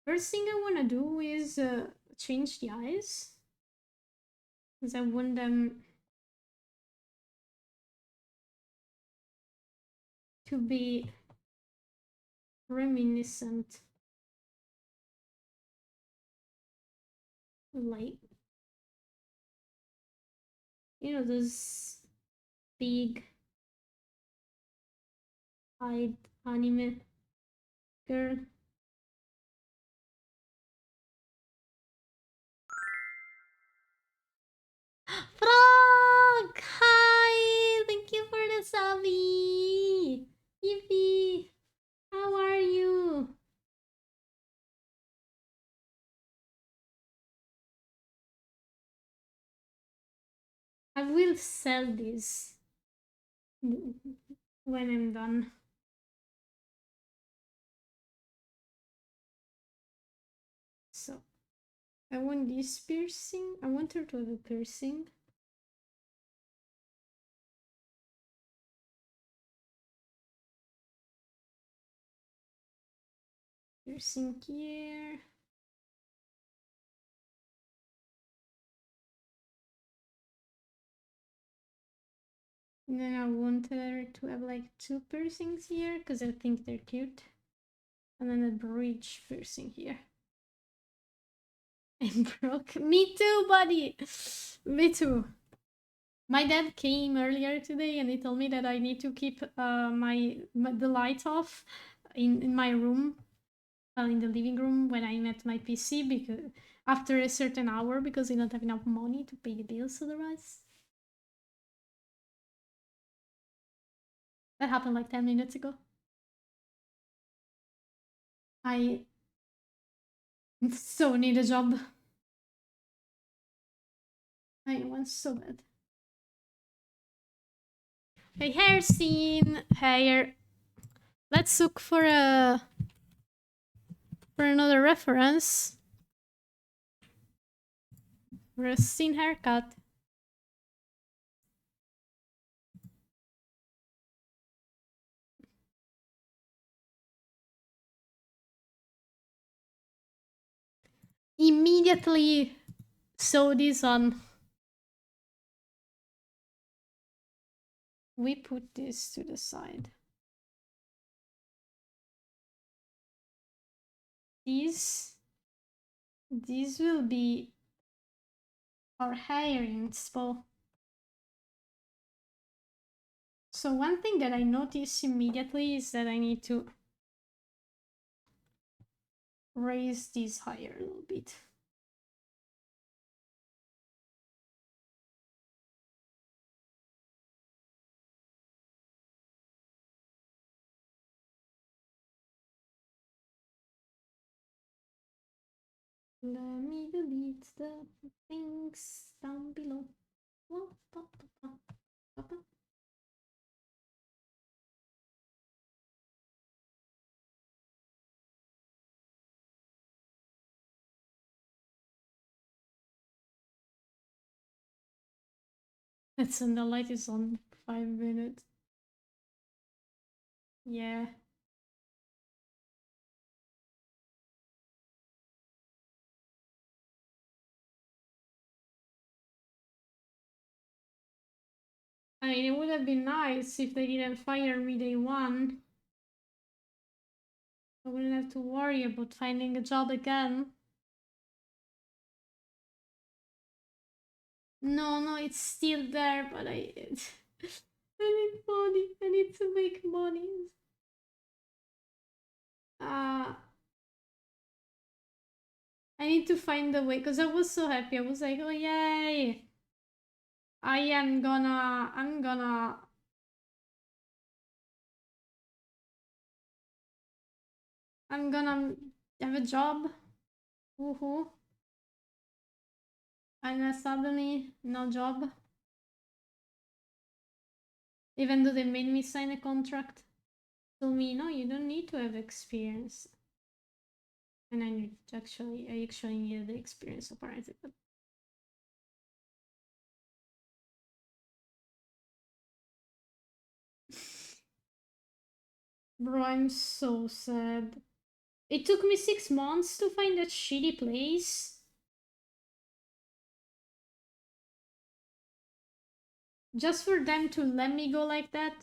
First thing I want to do is change the eyes, because I want them to be reminiscent, like, you know, those big eyed anime girl. Frog! Hi! Thank you for the subby! Yippee! How are you? I will sell this when I'm done. So, I want this piercing. I want her to have a piercing. Piercing here. And then I want her to have like 2 piercings here because I think they're cute. And then a bridge piercing here. I'm broke. Me too, buddy. Me too. My dad came earlier today and he told me that I need to keep the light off in my room, in the living room when I'm at my PC, because after a certain hour, because I don't have enough money to pay the bills otherwise. That happened like 10 minutes ago. I so need a job. I want so bad. Hey, hair scene. Hair. Let's look for another reference. Rustin haircut. Immediately sew this on. We put this to the side. These will be our hair inspo. So one thing that I notice immediately is that I need to raise this higher a little bit. Let me delete the things down below. It's and the light is on 5 minutes. Yeah. I mean, it would have been nice if they didn't fire me day one. I wouldn't have to worry about finding a job again. No, it's still there, but I need money. I need to make money. I need to find a way, because I was so happy. I was like, oh yay! I'm gonna have a job. Woohoo. And then suddenly, no job. Even though they made me sign a contract. Told me, no, you don't need to have experience. And I actually needed the experience apparently. But bro, I'm so sad. It took me 6 months to find that shitty place. Just for them to let me go like that.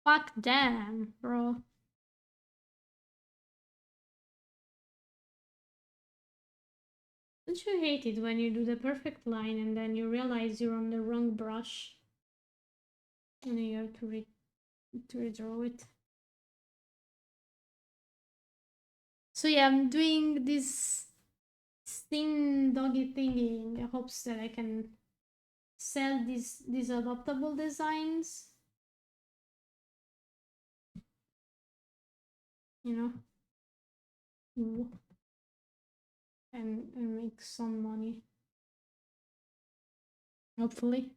Fuck them, bro. Don't you hate it when you do the perfect line and then you realize you're on the wrong brush? And then you have to redraw it. So yeah, I'm doing this thin doggy thingy in the hopes that I can sell these adoptable designs. You know? Ooh. And make some money. Hopefully.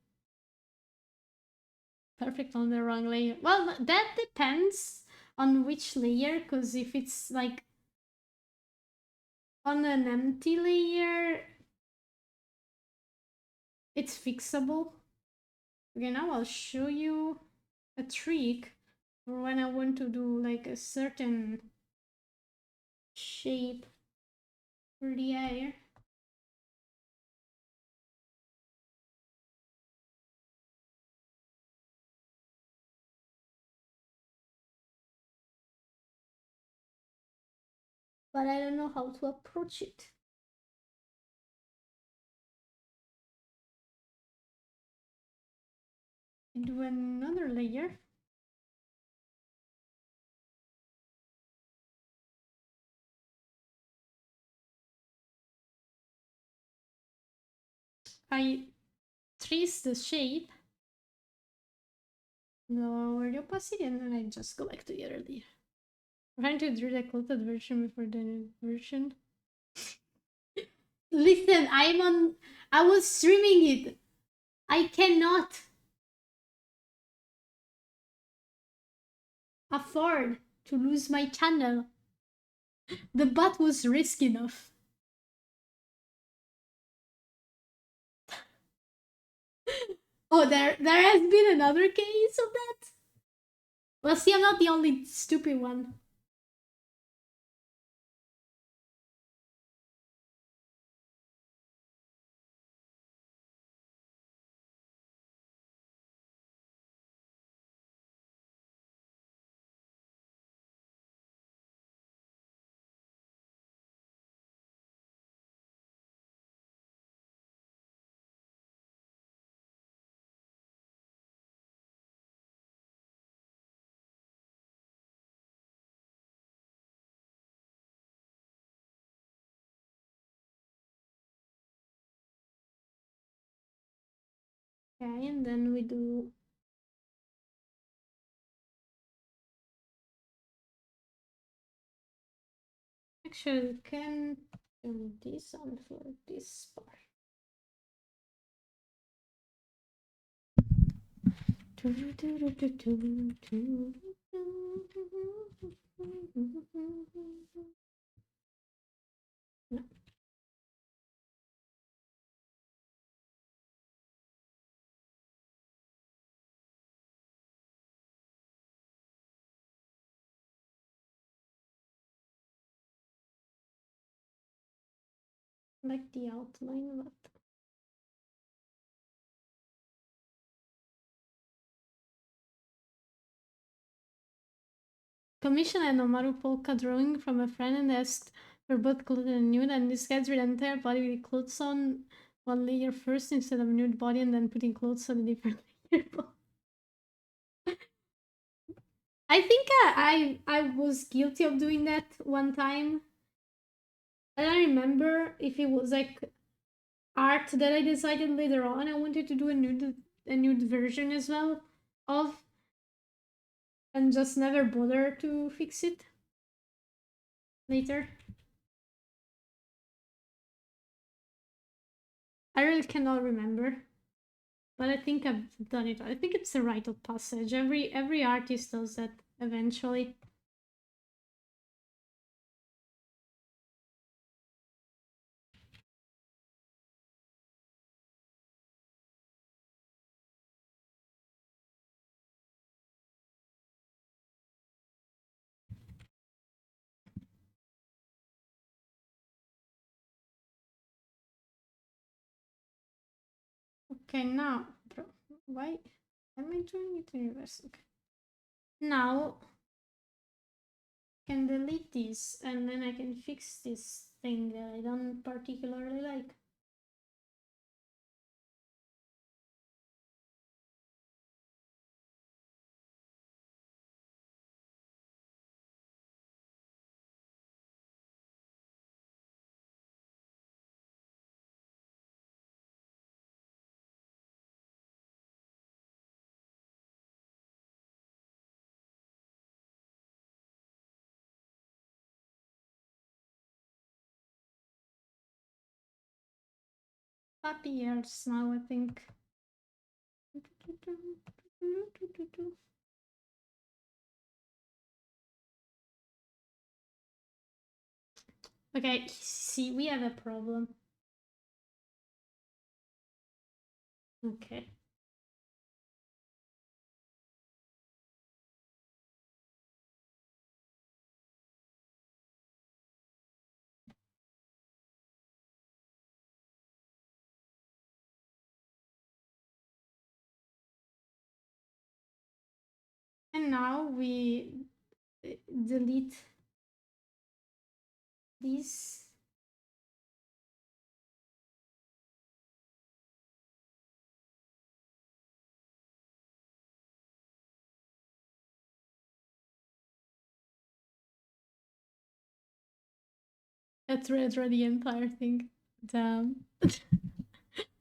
Perfect on the wrong layer. Well, that depends on which layer, because if it's like on an empty layer, it's fixable. Okay, now I'll show you a trick for when I want to do like a certain shape for the hair. But I don't know how to approach it. Do another layer. I trace the shape, lower the opacity, and then I just go back to the other layer. I'm trying to do the clotted version before the new version. Listen, I was streaming it. I cannot. afford to lose my channel. The bet was risky enough. Oh, there has been another case of that? Well, see, I'm not the only stupid one. Okay, and then we do... Actually, we can turn this on for this part. No. Like the outline, but... Commission an Omaru polka drawing from a friend and asked for both clothes and nude, and this guy's with the entire body with clothes on one layer first instead of nude body, and then putting clothes on a different layer. I think I was guilty of doing that one time. I don't remember if it was like art that I decided later on I wanted to do a nude version as well of, and just never bother to fix it later. I really cannot remember, but I think I've done it. I think it's a rite of passage. Every artist does that eventually. Okay, now, bro, why am I doing it in reverse? Okay. Now, I can delete this and then I can fix this thing that I don't particularly like. Happy years now, I think. Okay, see, we have a problem. Okay. And now we delete this. Let's redraw the entire thing. Damn.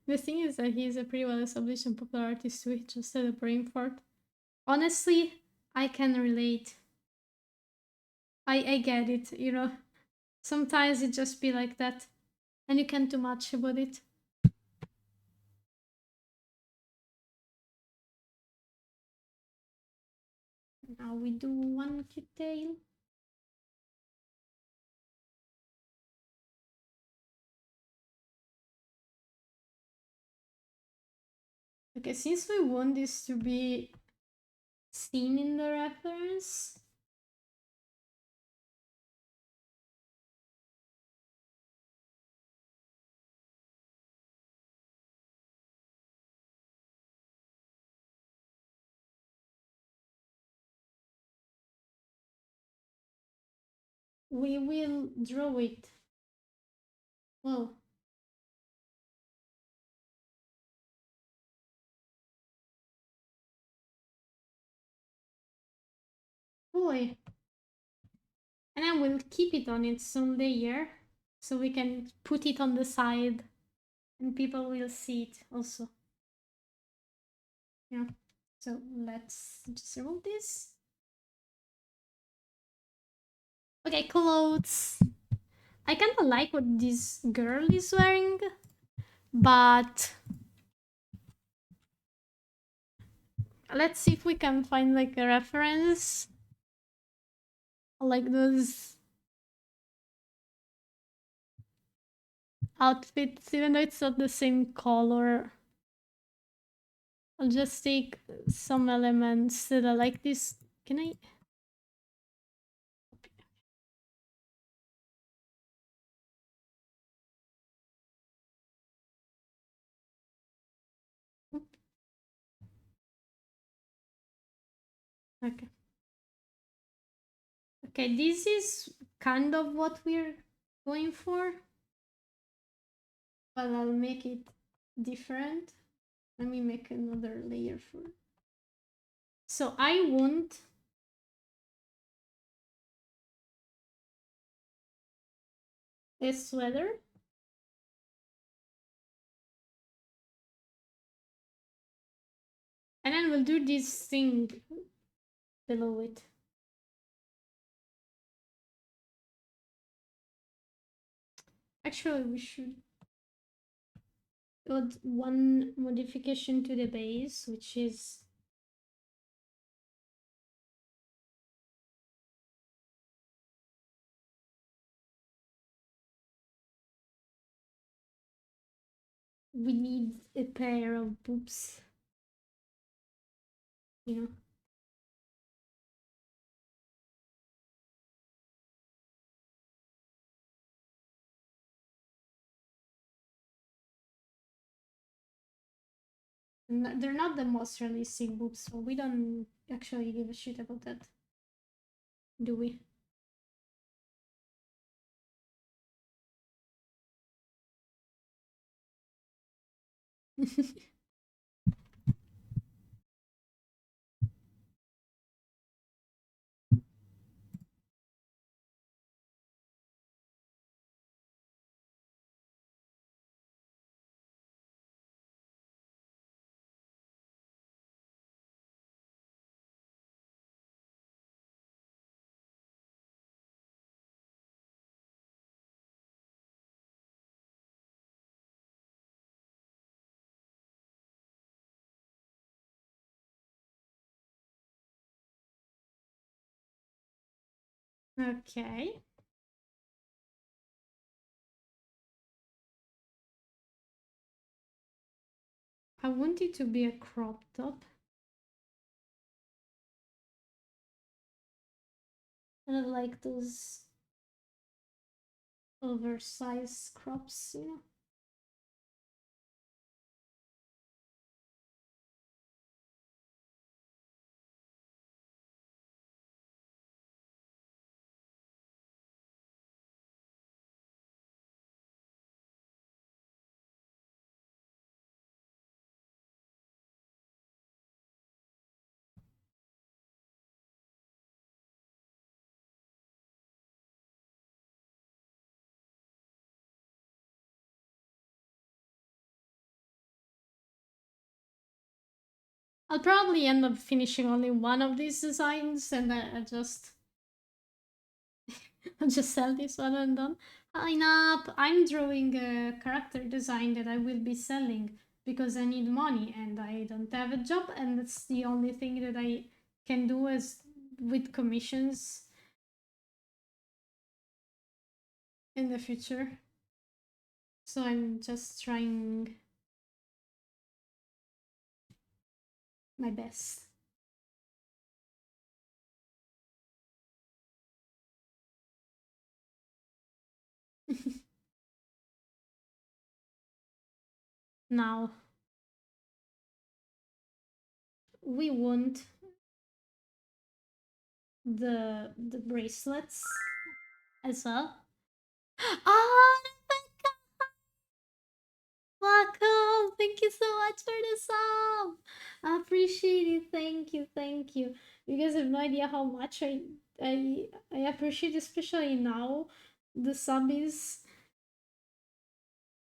The thing is that he's a pretty well established and popular artist too. He just had a brain fart. Honestly, I can relate. I get it, you know. Sometimes it just be like that. And you can't do much about it. Now we do one cute tail. Okay, since we want this to be seen in the reference, we will draw it. Well, boy. And I will keep it on its own layer so we can put it on the side and people will see it also. Yeah. So let's just remove this. Okay, clothes. I kind of like what this girl is wearing, but let's see if we can find like a reference. Like those outfits, even though it's not the same color. I'll just take some elements that I like this. Can I? Okay. Okay, this is kind of what we're going for, but I'll make it different. Let me make another layer for. So I want a sweater. And then we'll do this thing below it. Actually, we should add one modification to the base, which is we need a pair of boobs. You know. They're not the most realistic boobs, so we don't actually give a shit about that, do we? Okay. I want it to be a crop top. And I like those oversized crops, you know. I'll probably end up finishing only one of these designs and I just I'll just sell this one and done. Line up! I'm drawing a character design that I will be selling because I need money and I don't have a job and that's the only thing that I can do as with commissions in the future. So I'm just trying my best. Now we want the bracelets as well. Ah, welcome! Thank you so much for the sub. I appreciate it. Thank you, thank you. You guys have no idea how much I appreciate, especially now. The sub is,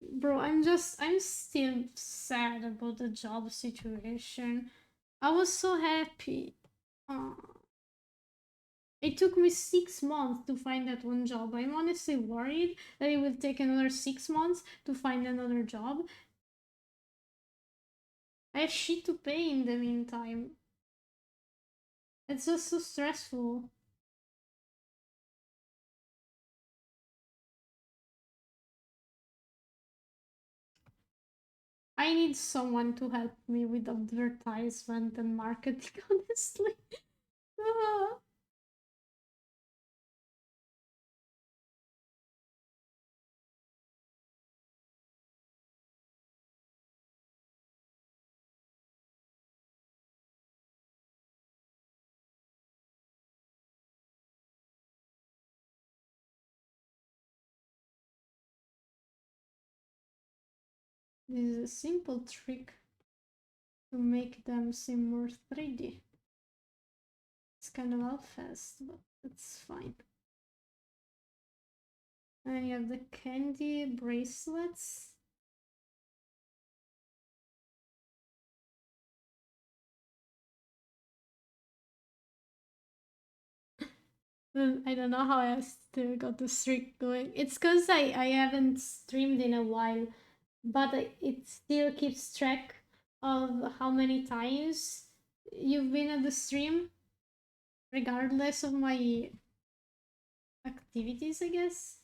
bro. I'm still sad about the job situation. I was so happy. Uh, it took me 6 months to find that one job. I'm honestly worried that it will take another 6 months to find another job. I have shit to pay in the meantime. It's just so stressful. I need someone to help me with advertisement and marketing, honestly. Ah. This is a simple trick to make them seem more 3D. It's kind of all fast, but it's fine. And you have the candy bracelets. I don't know how I still got the streak going. It's because I haven't streamed in a while, but it still keeps track of how many times you've been at the stream, regardless of my activities, I guess.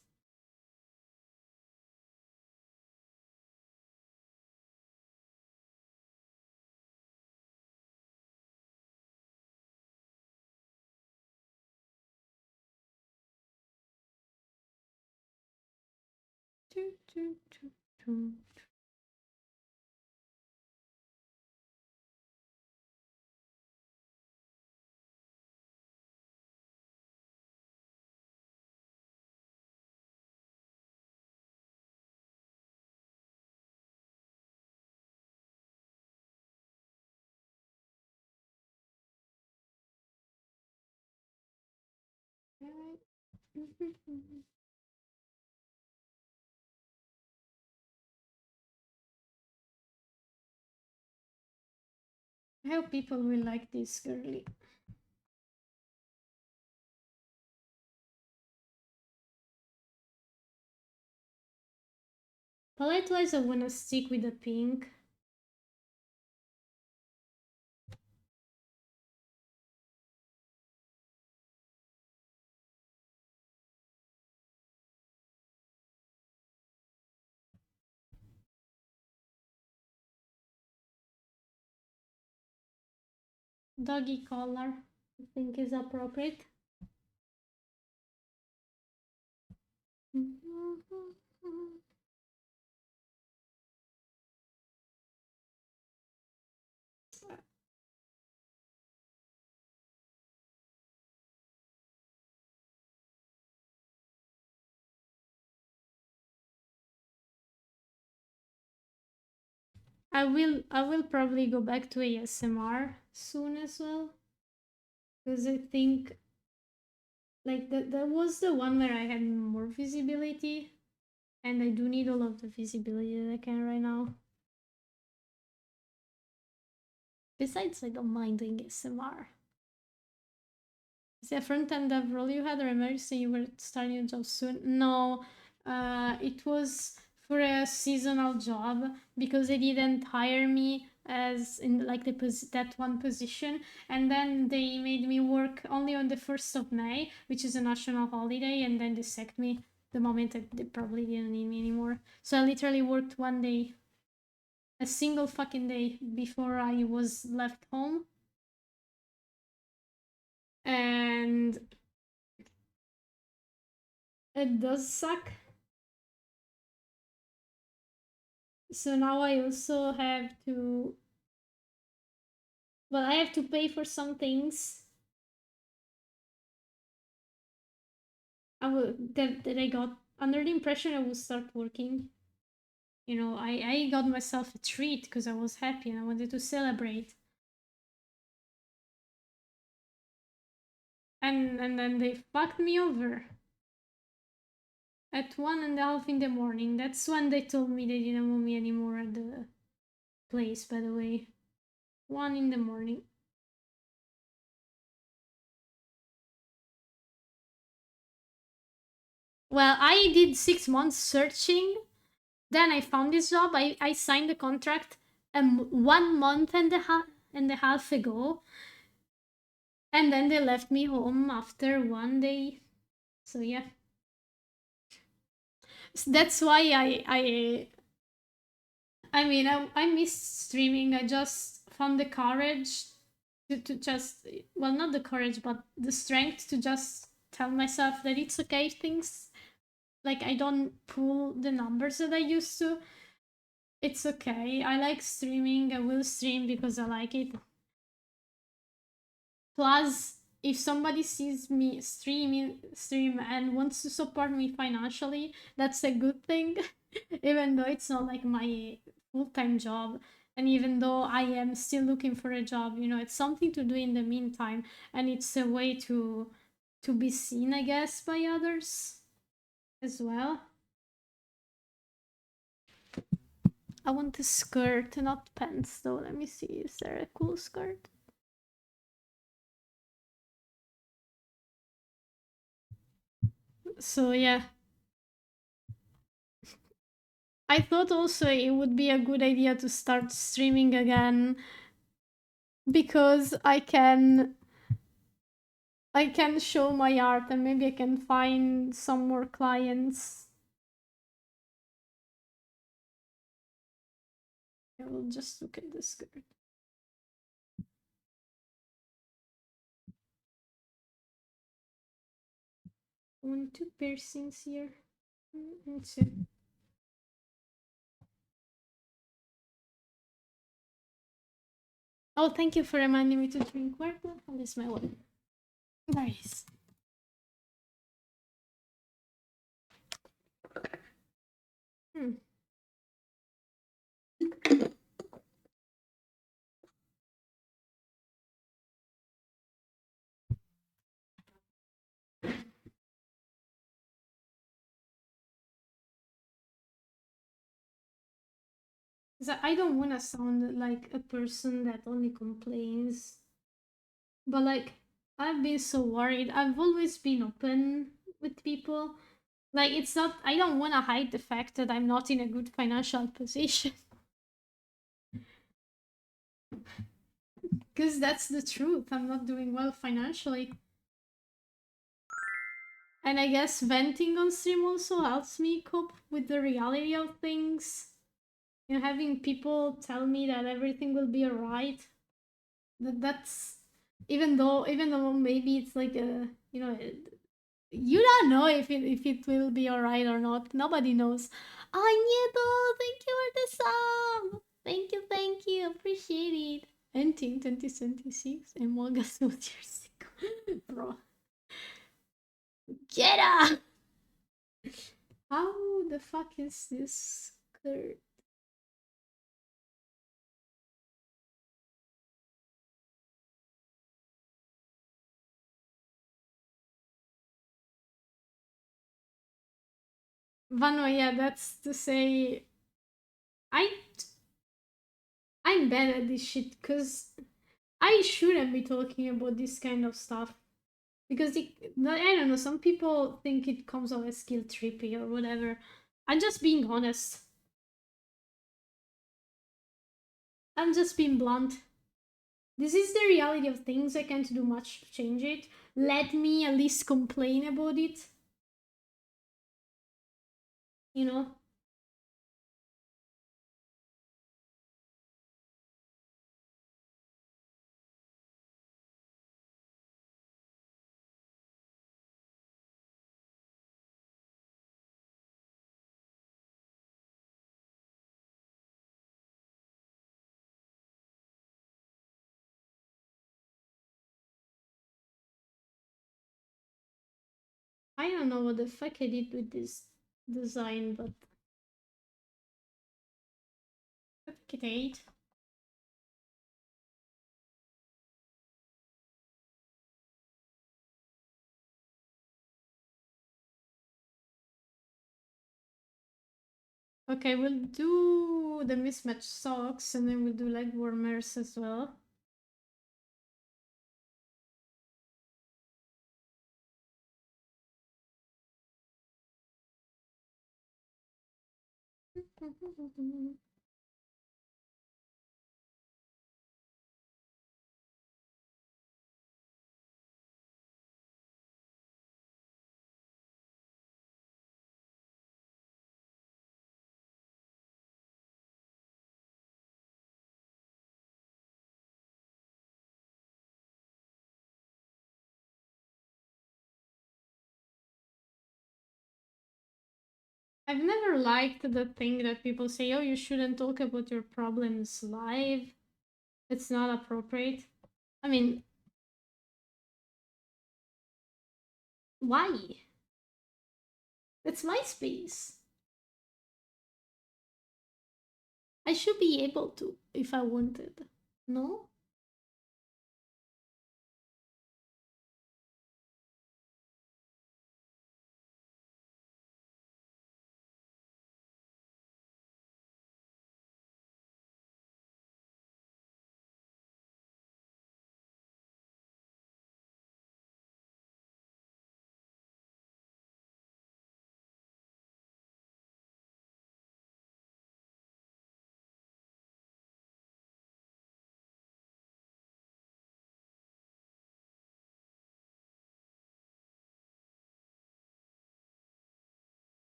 I hope people will like this girly. Palette wise, I wanna stick with the pink. Doggy color, I think, is appropriate. I will probably go back to ASMR soon as well, because I think like that was the one where I had more visibility, and I do need all of the visibility that I can right now. Besides, I don't mind doing ASMR. Is that front-end dev role you had? I remember you saying you were starting a job soon. No, it was for a seasonal job because they didn't hire me as in like that one position, and then they made me work only on the 1st of May, which is a national holiday, and then they sacked me the moment that they probably didn't need me anymore. So I literally worked one day, a single fucking day before I was left home. And it does suck. So now I also have to, well, I have to pay for some things that I got under the impression I would start working. You know, I got myself a treat because I was happy and I wanted to celebrate. And then they fucked me over at 1:30 in the morning. That's when they told me they didn't want me anymore at the place, by the way. 1 in the morning. Well, I did 6 months searching. Then I found this job. I signed the contract 1 month and a half ago. And then they left me home after one day. So yeah. That's why I mean I missed streaming. I just found the courage to just, well, not the courage but the strength to just tell myself that it's okay, things like I don't pull the numbers that I used to. It's okay. I like streaming. I will stream because I like it. Plus, if somebody sees me stream and wants to support me financially, that's a good thing. Even though it's not like my full-time job, and even though I am still looking for a job, you know, it's something to do in the meantime, and it's a way to be seen, I guess, by others as well. I want a skirt, not pants though. Let me see, is there a cool skirt? So yeah, I thought also it would be a good idea to start streaming again because I can show my art and maybe I can find some more clients. I will just look at the skirt. One, two piercings here. Let's see. Oh, thank you for reminding me to drink water. Oh, this is my water. There it is. Hmm. I don't want to sound like a person that only complains, but like I've been so worried. I've always been open with people. Like it's not, I don't want to hide the fact that I'm not in a good financial position. Because that's the truth. I'm not doing well financially. And I guess venting on stream also helps me cope with the reality of things. You know, having people tell me that everything will be alright. That's even though maybe it's like a, you know, you don't know if it will be alright or not. Nobody knows. Oh, Nieto, thank you for the sub. Thank you, appreciate it. Ending 2026 and Molga Soldiers. Bro, get up! How the fuck is this skirt? Vano, yeah, that's to say, I I'm bad at this shit because I shouldn't be talking about this kind of stuff because I don't know. Some people think it comes off as skill trippy or whatever. I'm just being honest. I'm just being blunt. This is the reality of things. I can't do much to change it. Let me at least complain about it. You know? I don't know what the fuck I did with this design, but I think it ate. Okay, we'll do the mismatched socks and then we'll do leg warmers as well. I've never liked the thing that people say, oh, you shouldn't talk about your problems live. It's not appropriate. I mean, why? It's my space. I should be able to if I wanted. No?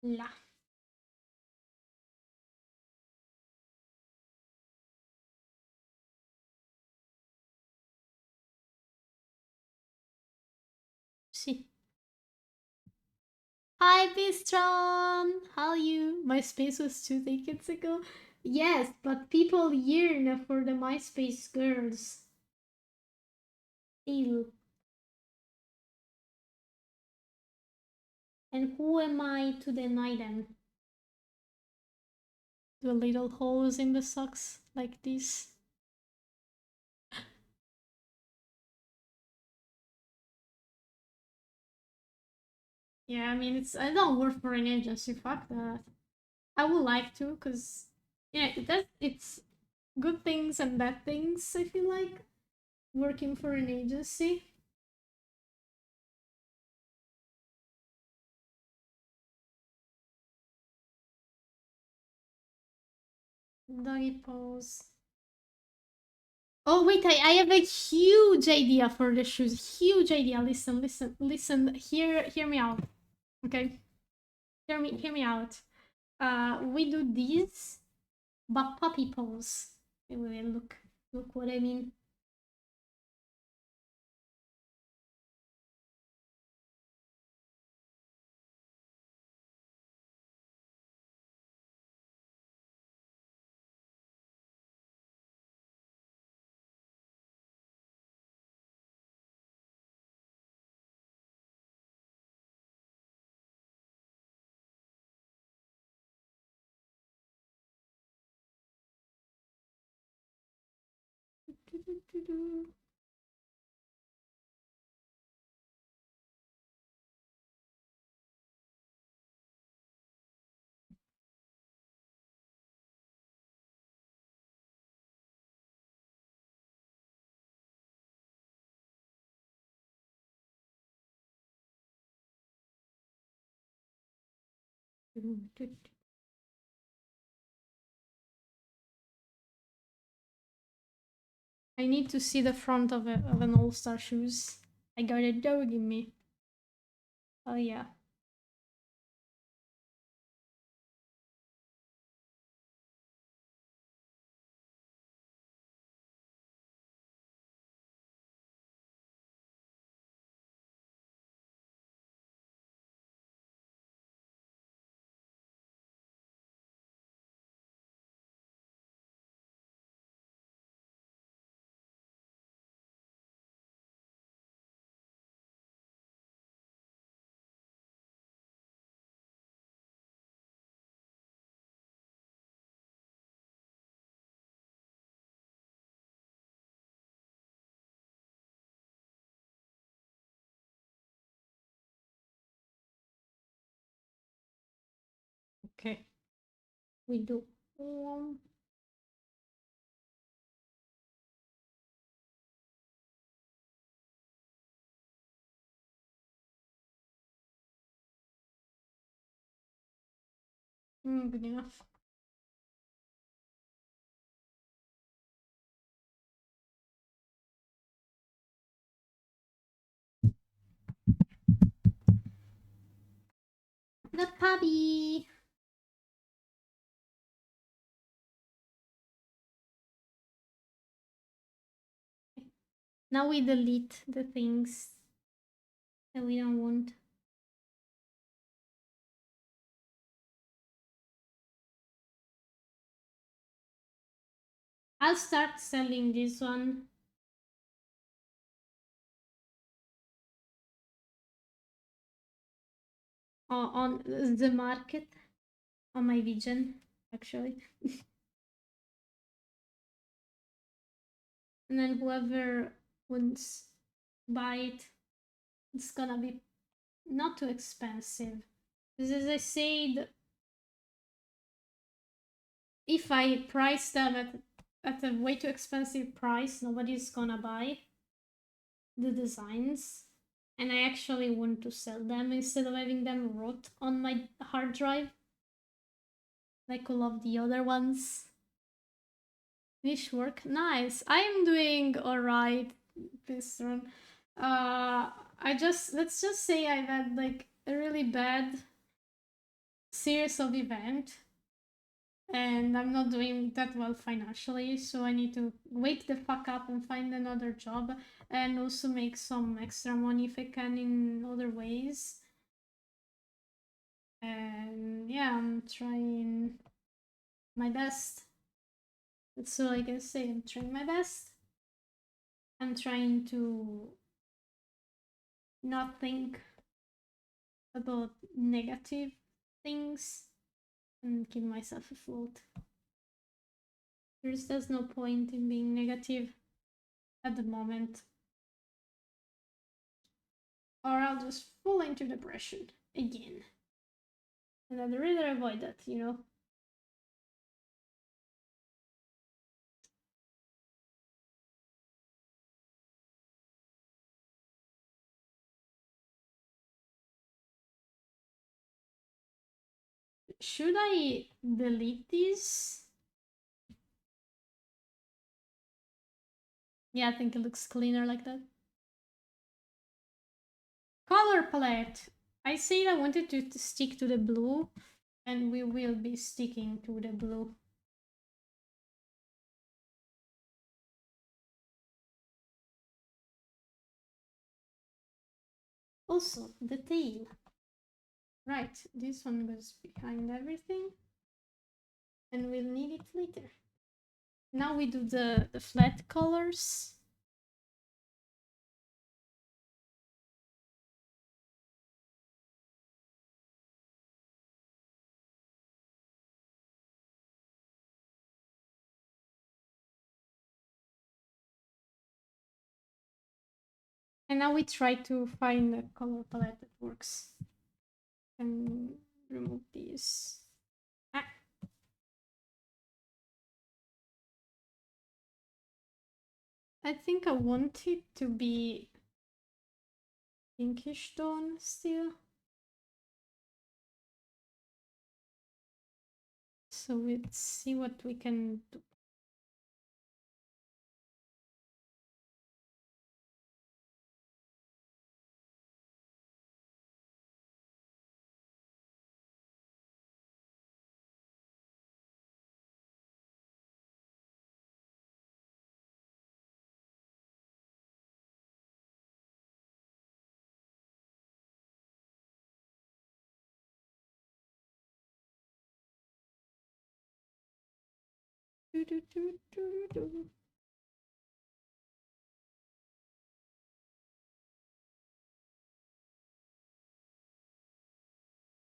La. See. Hi, Bistron! How are you? My space was 2 decades ago. Yes, but people yearn for the MySpace girls. Ew. And who am I to deny them? Do little holes in the socks like this. Yeah, I mean, I don't work for an agency. Fuck that. I would like to, cause yeah, it's good things and bad things. I feel like working for an agency. Doggy pose. Oh wait, I have a huge idea for the shoes. Huge idea. Listen, listen, listen. Hear me out. Okay, hear me out. We do these, but puppy pose. Wait, wait, look what I mean. I need to see the front of an all-star shoes. I got it, don't give me. Oh yeah. Okay. We do. Good enough. The puppy. Now we delete the things that we don't want. I'll start selling this one. On the market. On my vision, actually. And then whoever wants to buy it, it's gonna be not too expensive. Because as I said, if I price them at a way too expensive price, nobody's gonna buy the designs. And I actually want to sell them instead of having them rot on my hard drive, like all of the other ones. Niche work, nice. I am doing alright, Pistron. Let's just say I've had like a really bad series of event, and I'm not doing that well financially, so I need to wake the fuck up and find another job, and also make some extra money if I can in other ways. And yeah, I'm trying my best. That's all I can say. I'm trying my best. I'm trying to not think about negative things and keep myself afloat. There's no point in being negative at the moment, or I'll just fall into depression again. And I'd rather avoid that, you know? Should I delete these? Yeah, I think it looks cleaner like that. Color palette. I said I wanted to stick to the blue, and we will be sticking to the blue. Also, the tail. Right, this one goes behind everything, and we'll need it later. Now we do the flat colors. And now we try to find a color palette that works. And remove these. Ah. I think I want it to be pinkish tone still. So let's see what we can do.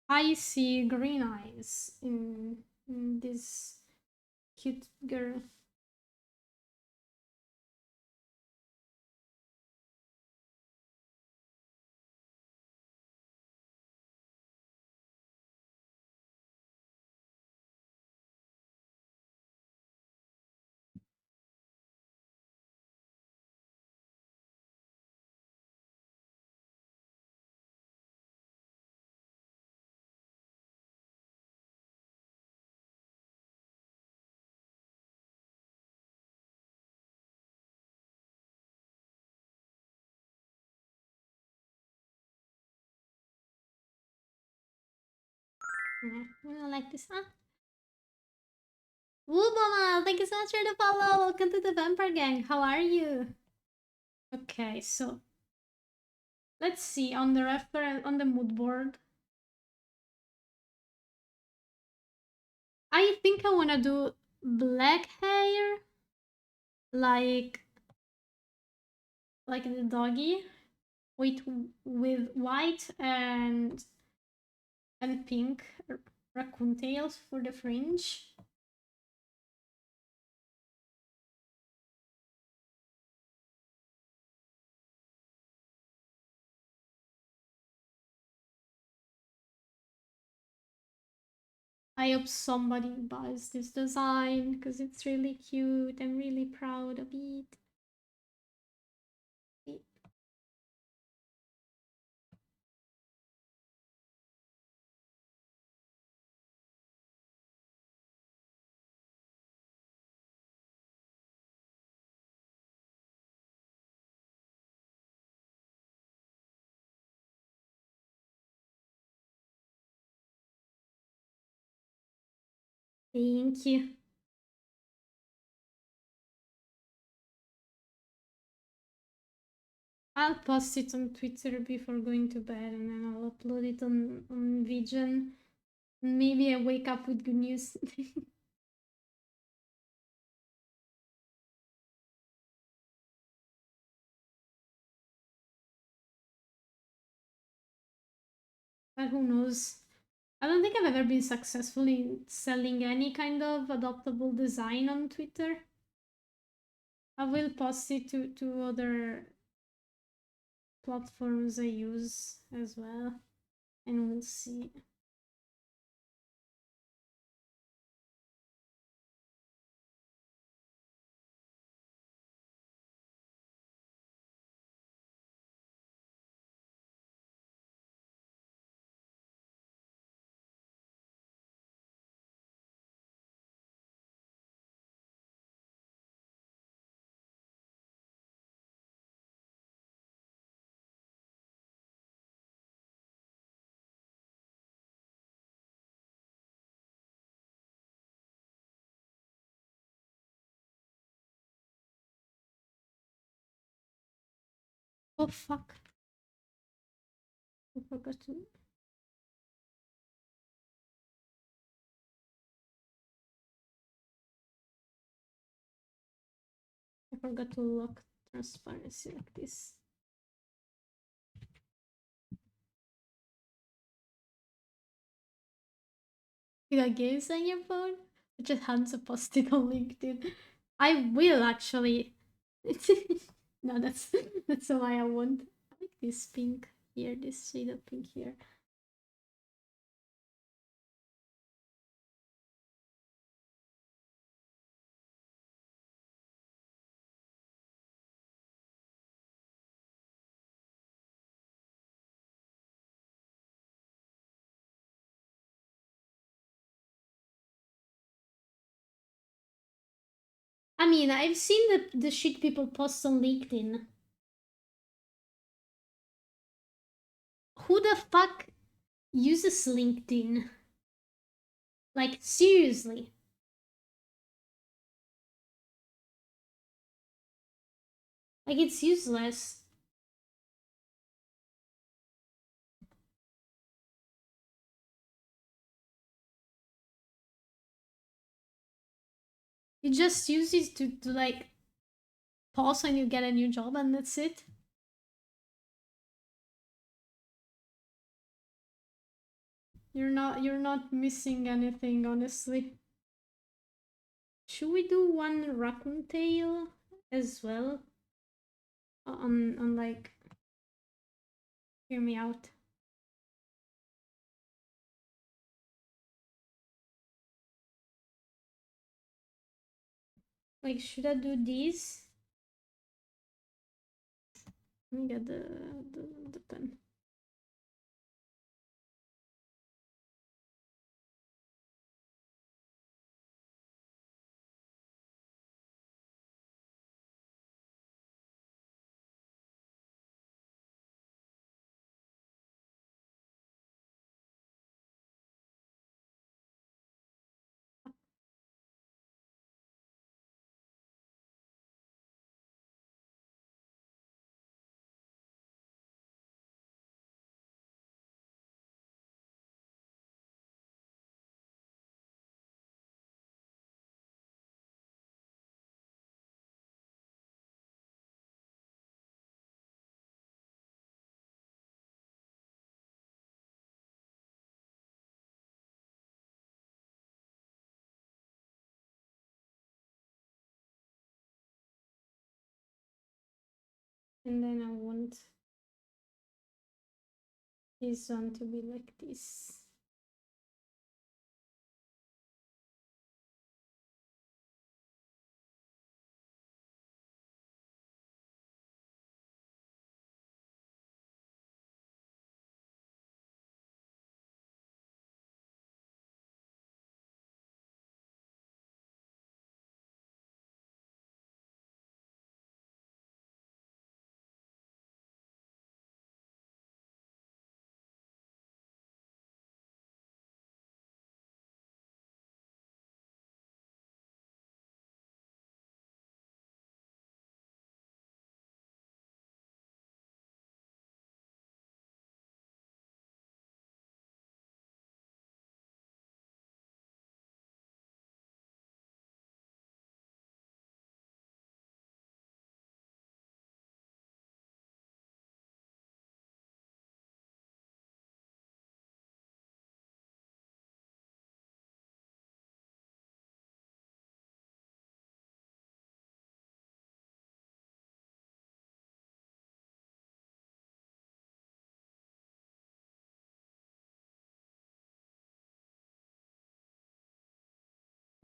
I see green eyes in this cute girl. Yeah, I don't like this. Ah. Woobama, thank you so much for the follow. Welcome to the Vampire Gang. How are you? Okay, so let's see on the reference on the mood board. I think I wanna do black hair, like the doggy, with white and pink raccoon tails for the fringe. I hope somebody buys this design because it's really cute. I'm really proud of it. Thank you. I'll post it on Twitter before going to bed and then I'll upload it on Vision. Maybe I wake up with good news. But who knows? I don't think I've ever been successful in selling any kind of adoptable design on Twitter. I will post it to other platforms I use as well, and we'll see. Oh fuck! I forgot to. I forgot to lock transparency like this. You got games on your phone? Just Hanzo posted on LinkedIn. I will actually. No, that's why I want. I like this pink here, this shade of pink here. I mean, I've seen the shit people post on LinkedIn. Who the fuck uses LinkedIn? Like, seriously. Like, it's useless. You just use it to like, pause when you get a new job and that's it. You're not missing anything, honestly. Should we do one raccoon tail as well? On like, hear me out. Like, should I do this? Let me get the pen. And then I want this one to be like this.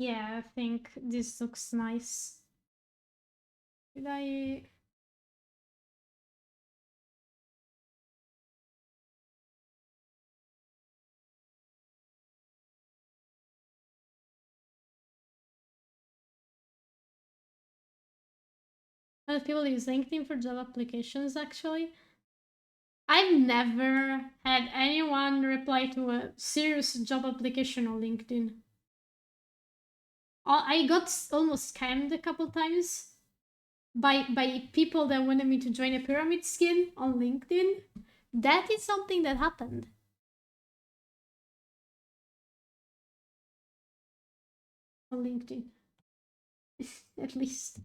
Yeah, I think this looks nice. Did I... A lot of people use LinkedIn for job applications, actually. I've never had anyone reply to a serious job application on LinkedIn. I got almost scammed a couple times by people that wanted me to join a pyramid scheme on LinkedIn. That is something that happened. On LinkedIn. At least.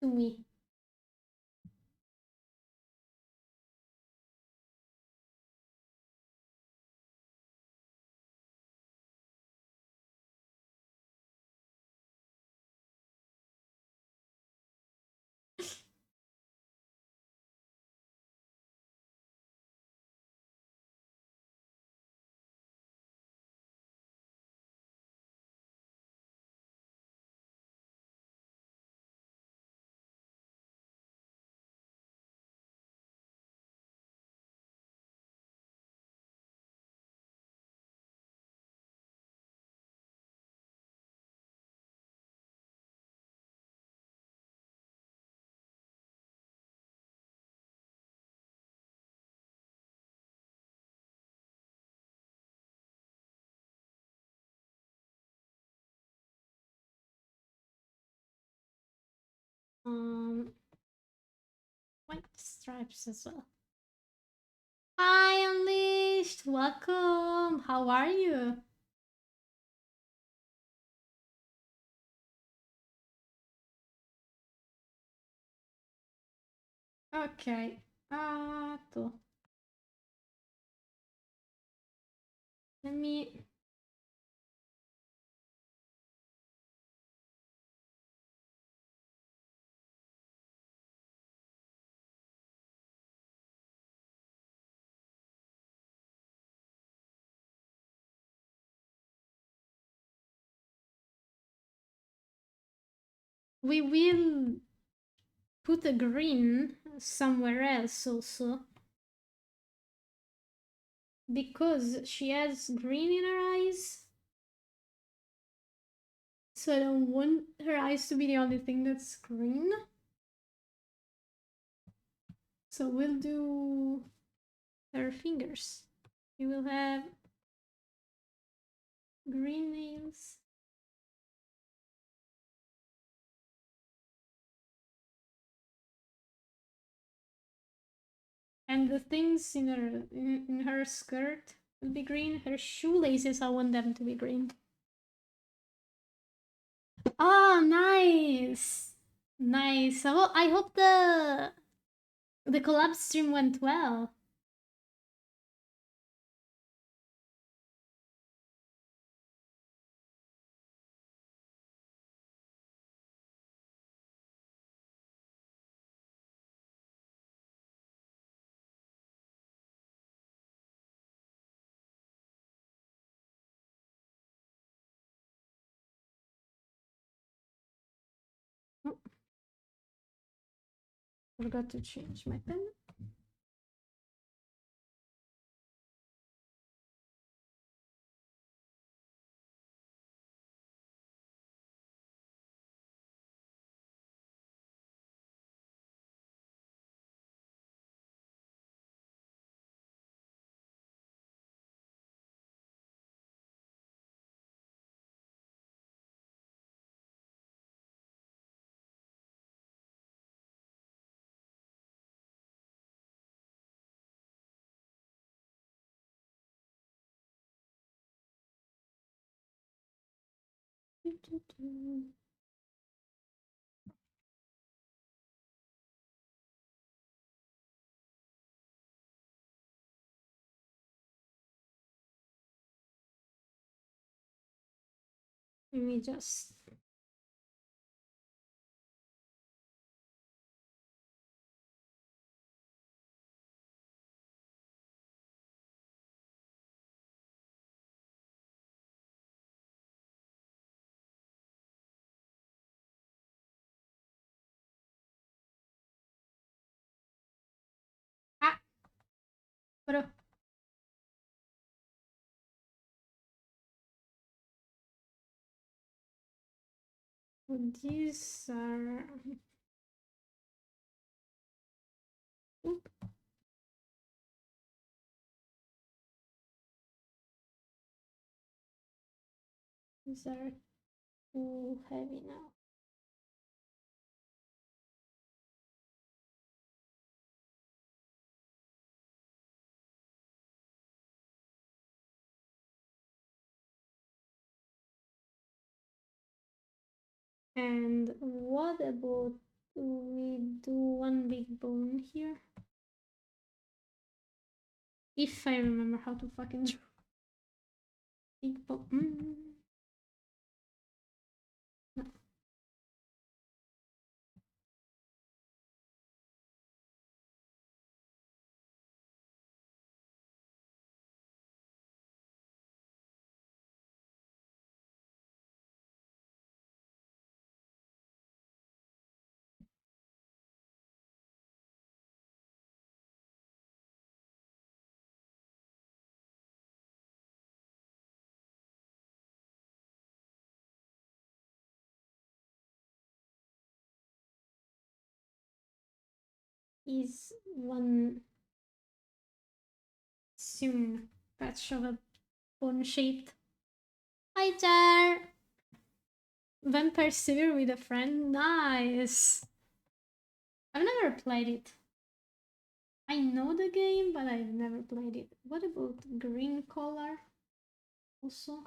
To me. white stripes as well. Hi, Unleashed! Welcome! How are you? Ok. Tô. Let me... We will put a green somewhere else also. Because she has green in her eyes. So I don't want her eyes to be the only thing that's green. So we'll do her fingers. You will have green nails. And the things in her skirt will be green. Her shoelaces, I want them to be green. Oh, nice! Nice. Well, I hope the collab stream went well. Oh, forgot to change my pen. Let me just... Ah! Bro. These are... Oop. These are too heavy now. And what about we do one big bone here? If I remember how to fucking draw big bone. No. Is one soon patch of a bone shaped. Hi there! Vampire Sewer with a friend. Nice! I've never played it. I know the game, but I've never played it. What about green color? Also,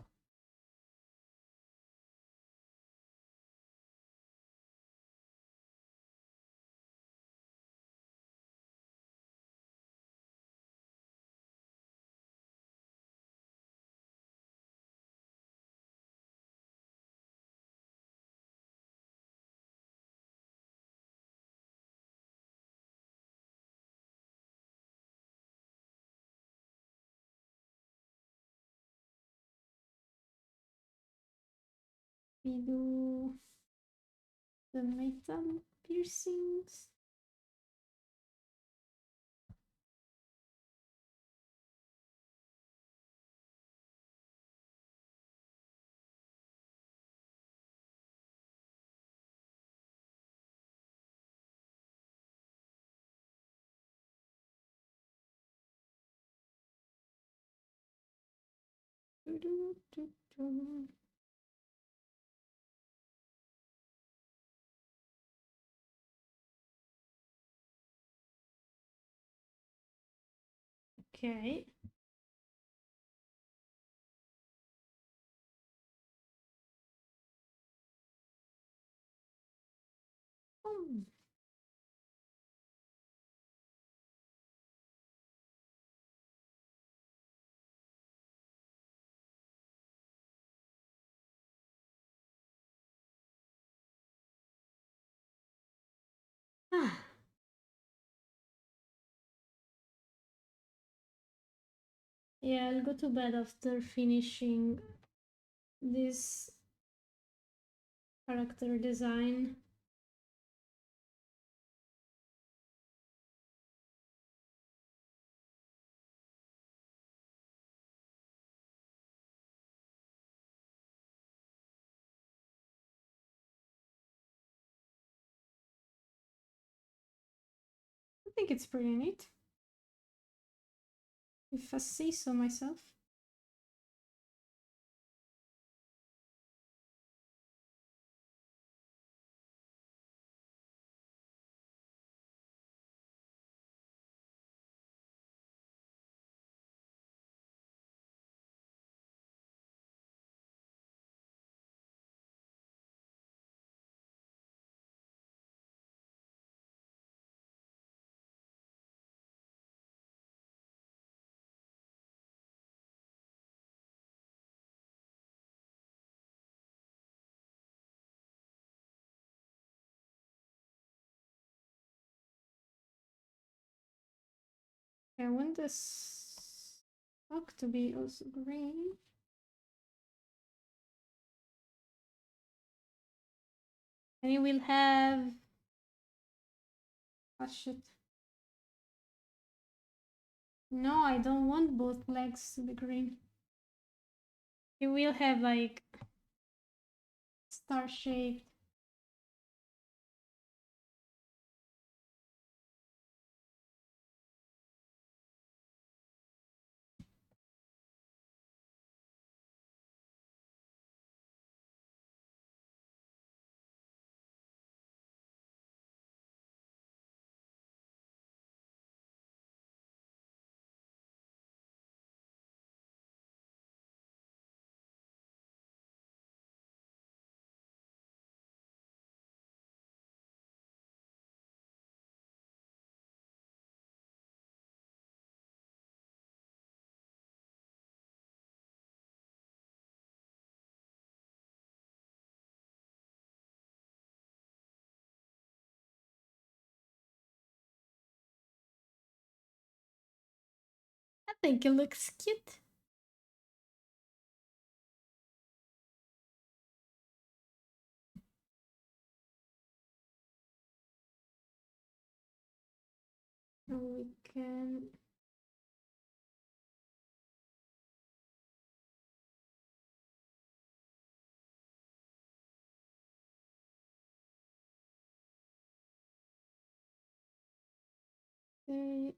we do the metal piercings. Okay. Hmm. Ah, yeah, I'll go to bed after finishing this character design. I think it's pretty neat, if I say so myself. I want this stock to be also green. And you will have... Oh shit. No, I don't want both legs to be green. You will have like star-shaped. I think it looks cute. We can... say...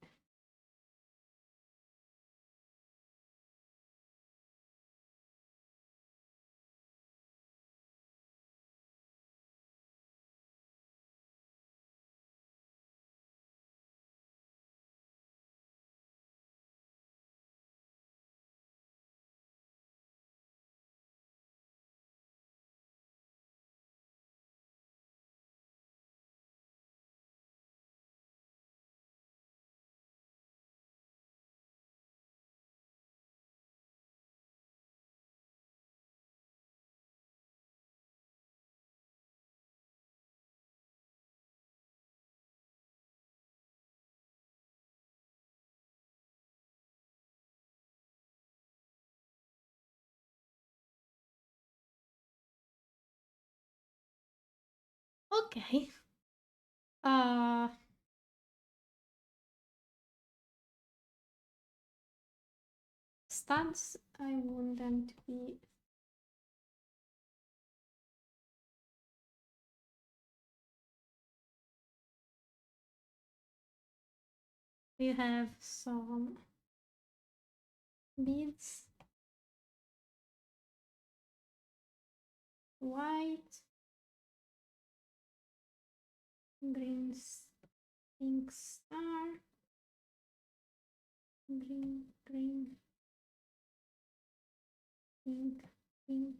Okay. Uh, Studs, I want them to be we have some beads, white, green, pink star, green, green, pink, pink,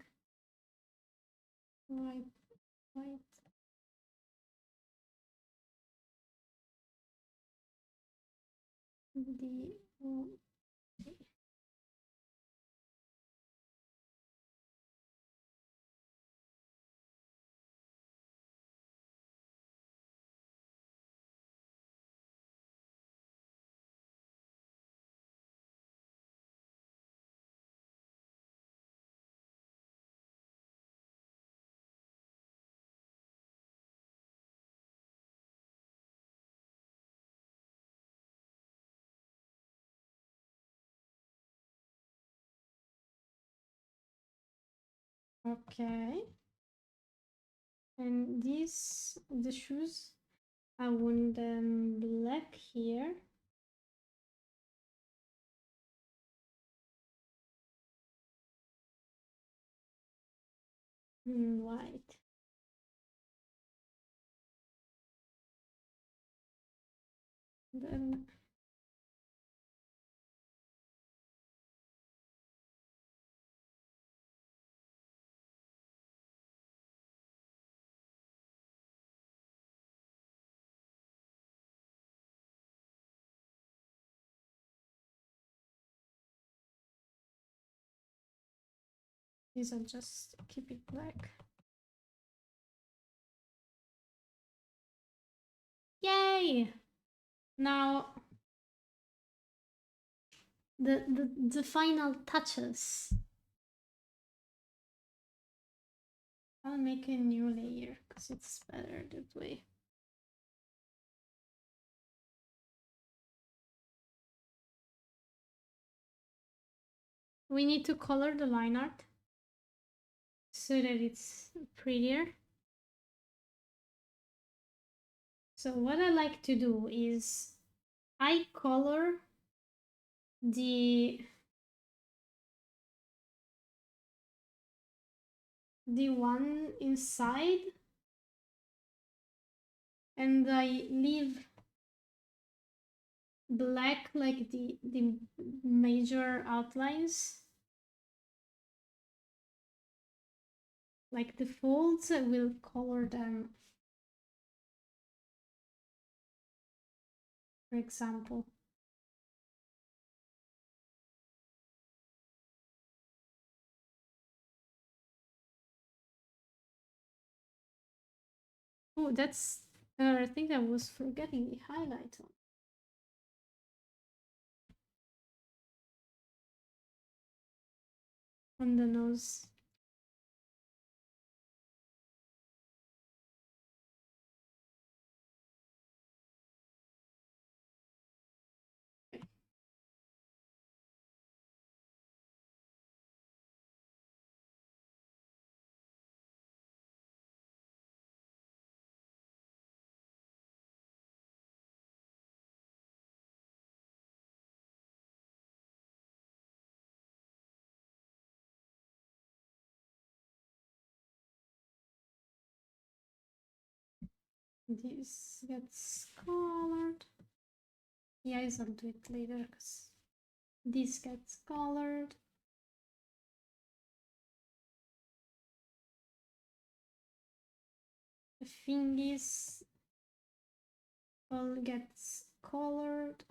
white, white. The okay. And these the shoes, I want them black here. White. Then these are just keep it black. Yay! Now the final touches. I'll make a new layer because it's better that way. We need to color the line art so that it's prettier. So what I like to do is I color the one inside and I leave black like the major outlines, like the folds. I will color them, for example. Oh, that's I think I was forgetting the highlight on the nose. This gets colored. The eyes I'll do it later because this gets colored. The fingies all gets colored.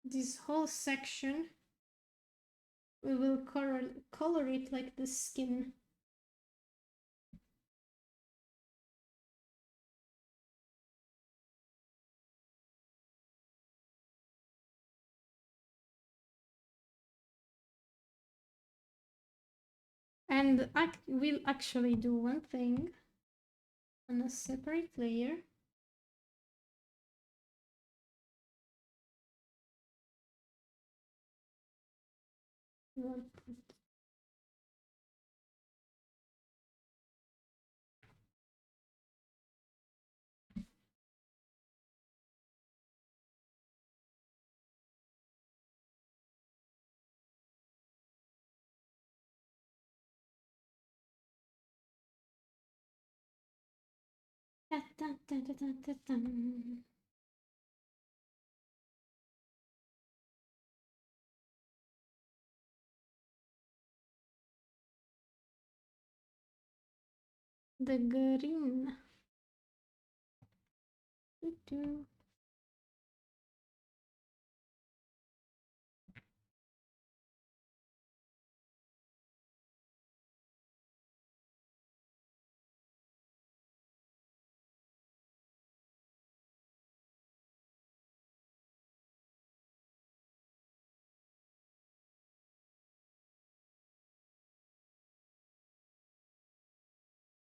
This whole section we will color it like the skin. And we'll actually do one thing on a separate layer. We'll put the green.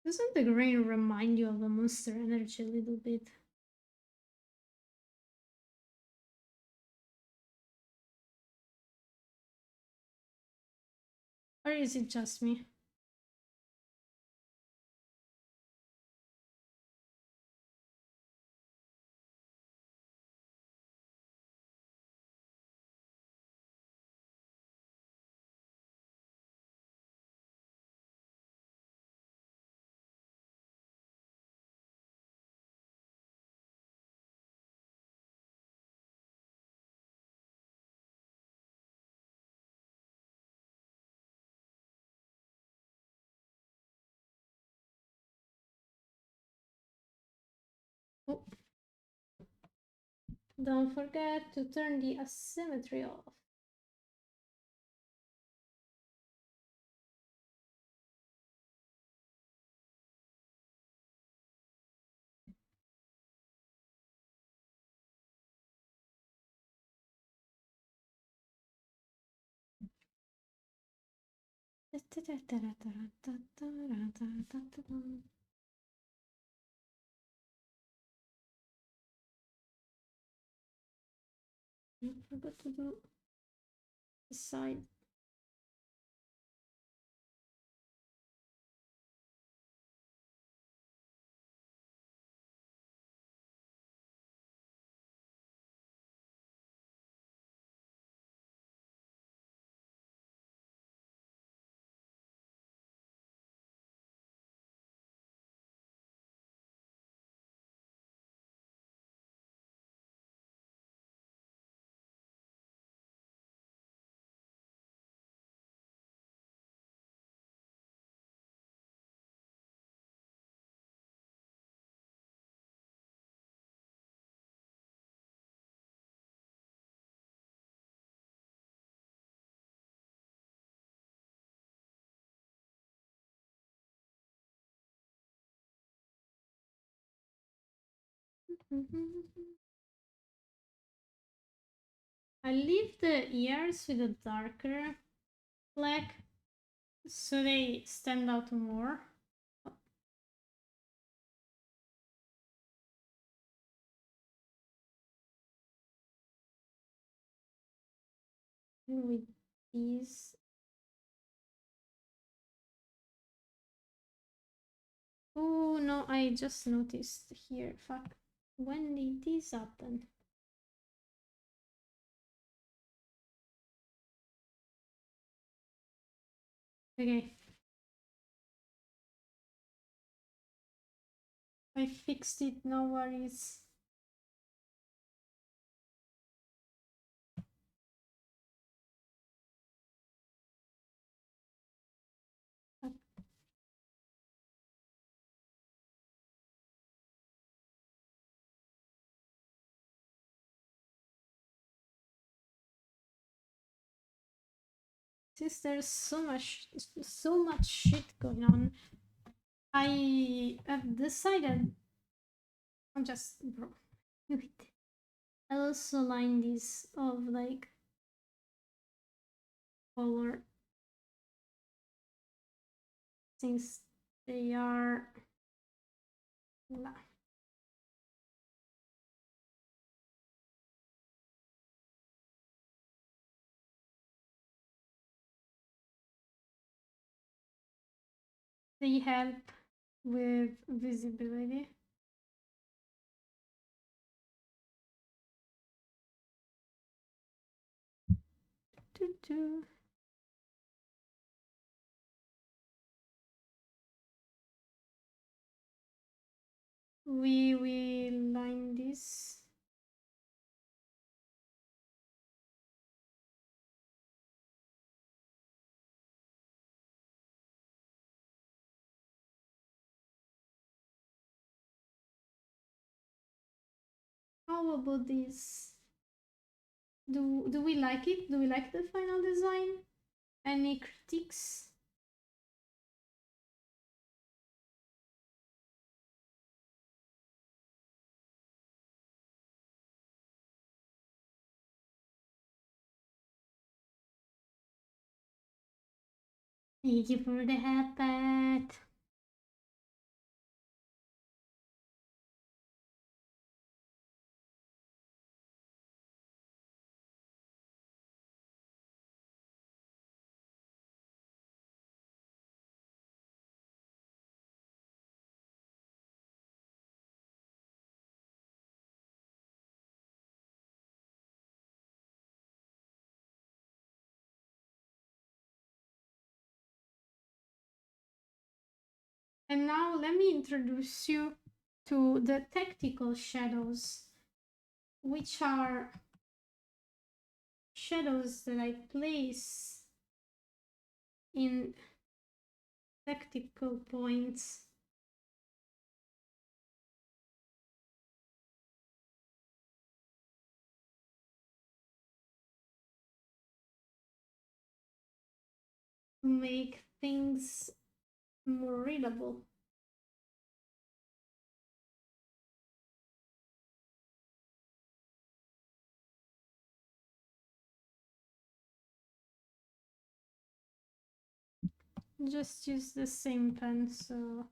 Doesn't the green remind you of the Monster Energy a little bit? Or is it just me? Oh. Don't forget to turn the asymmetry off. I forgot to do the side. I leave the ears with a darker black so they stand out more. And with these. Oh no, I just noticed here. Fuck. When did this happen? Okay. I fixed it, no worries. Since there's so much shit going on, I have decided I'm just bro. I also line these of like color since they are they help with visibility. We will line this. How about this? Do we like it? Do we like the final design? Any critiques? Thank you for the hat. And now let me introduce you to the tactical shadows, which are shadows that I place in tactical points. To make things more readable. Just use the same pen, so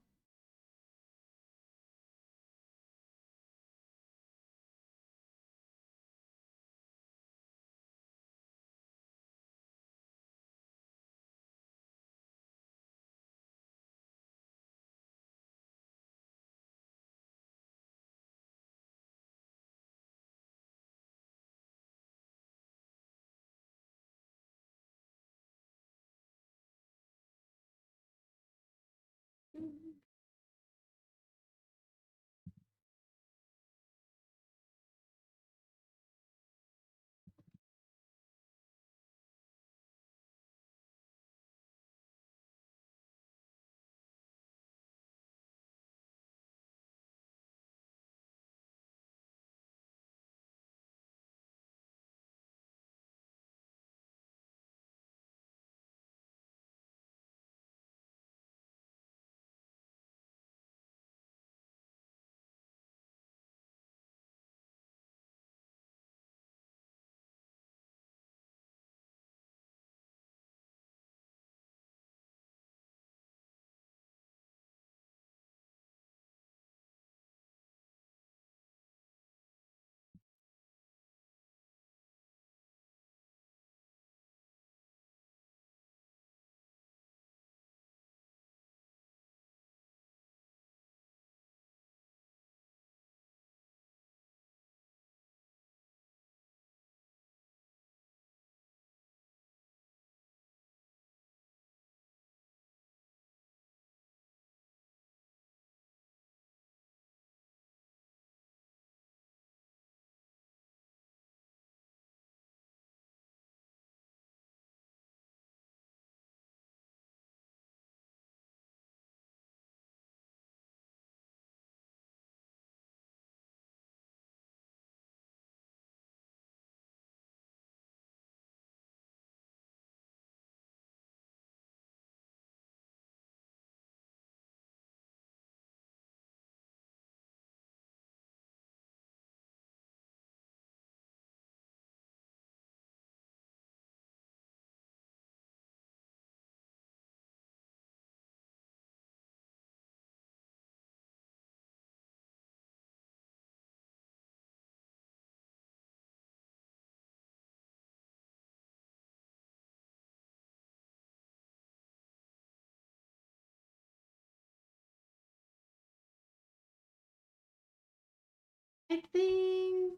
I think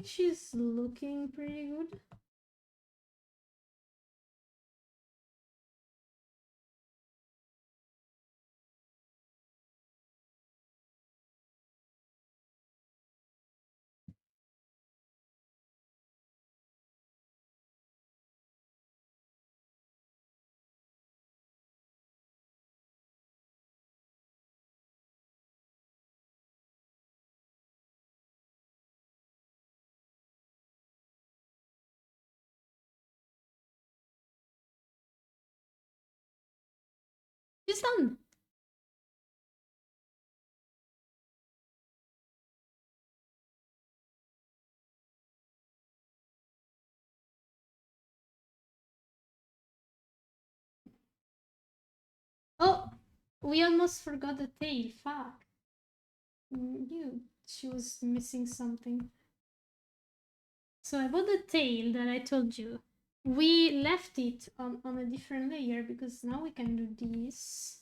she's looking pretty good. She's done. Oh, we almost forgot the tail. Fuck. She was missing something. So about the tail that I told you, we left it on a different layer because now we can do this.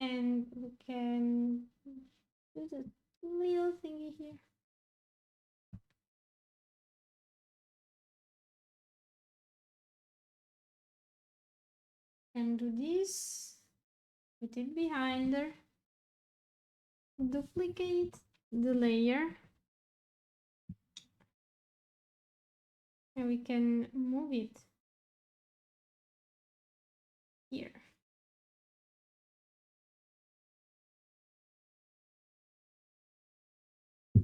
And we can do the little thingy here. And do this, put it behind her, duplicate the layer, and we can move it here.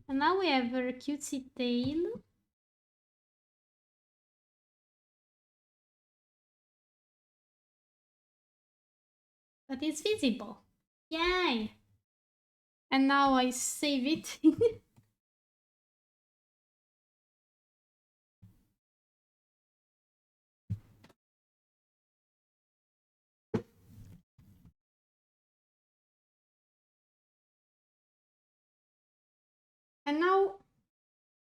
And now we have our cutesy tail. But it's visible. Yay! And now I save it. And now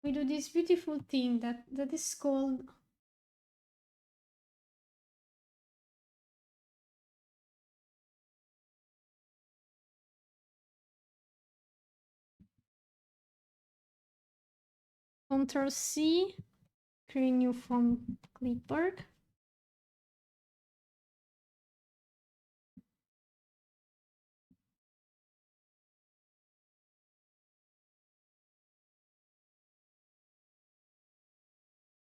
we do this beautiful thing that is called Ctrl C, create new from clipboard.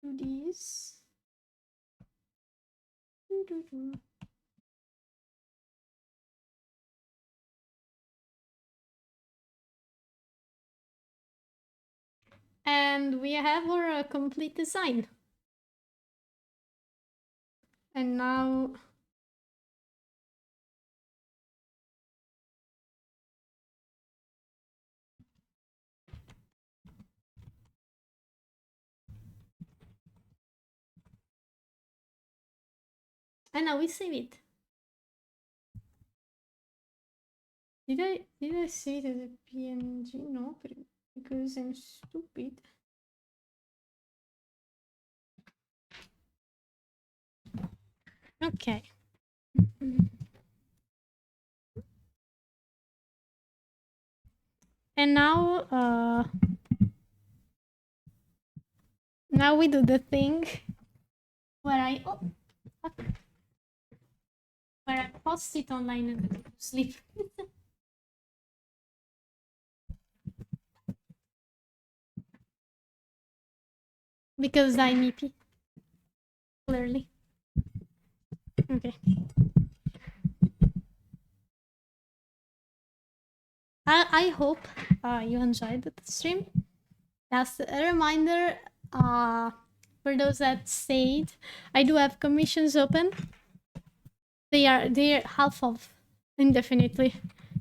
Do this. And we have our complete design. And now we save it. Did I save it as a PNG? No, because I'm stupid. Okay. And now we do the thing where I post it online and go to sleep. Because I'm EP. Clearly. Okay. I hope you enjoyed the stream. Just a reminder, for those that stayed, I do have commissions open. They're half off indefinitely,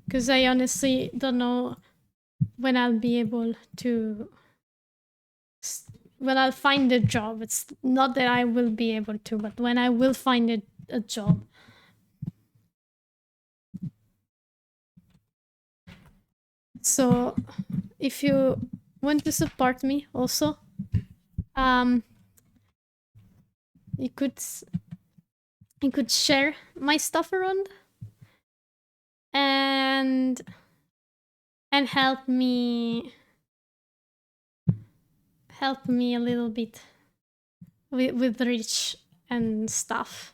because I honestly don't know when I'll be able to. When I'll find a job. It's not that I will be able to, but when I will find a job. So if you want to support me also, you could share my stuff around and help me a little bit with reach and stuff.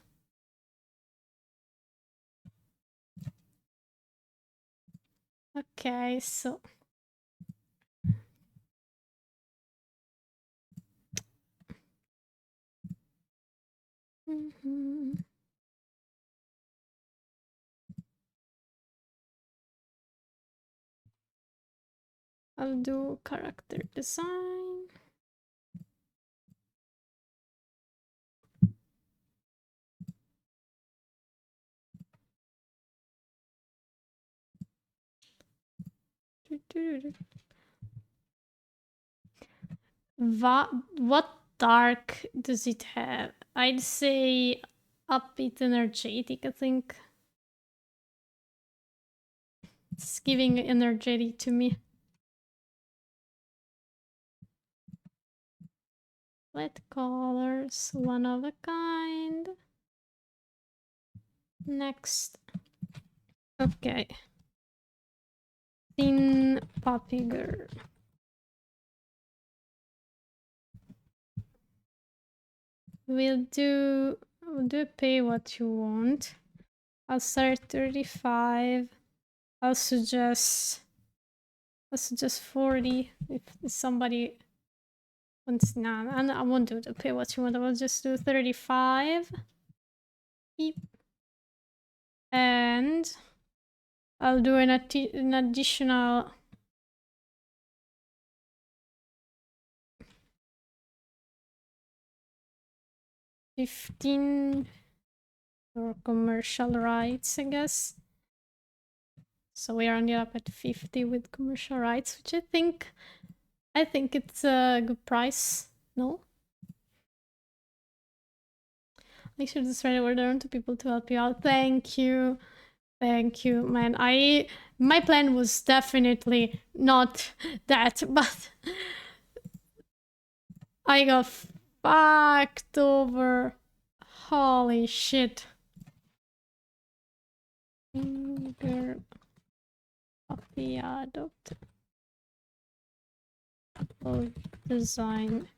Okay, so I'll do character design. What dark does it have? I'd say upbeat energetic, I think. It's giving energetic to me. Flat colors, one of a kind. Next. Okay. Thin puppy girl. We'll do pay what you want. I'll start 35. I'll suggest 40 if somebody wants. Nah, I won't do the pay what you want. I will just do 35. Beep. And I'll do an additional 15 for commercial rights, I guess. So we are ended up at 50 with commercial rights, which I think it's a good price. No? Make sure to spread the word around to people to help you out. Thank you. Thank you, man. My plan was definitely not that, but I got fucked over. Holy shit. Finger puppy adopt. Design.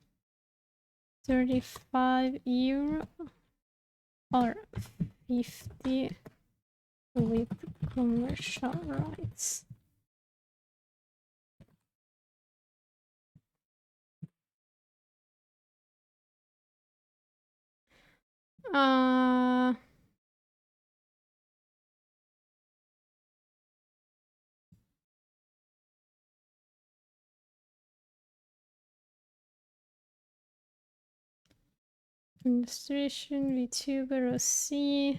€35 or 50 with commercial rights. Illustration, VTuber, OC,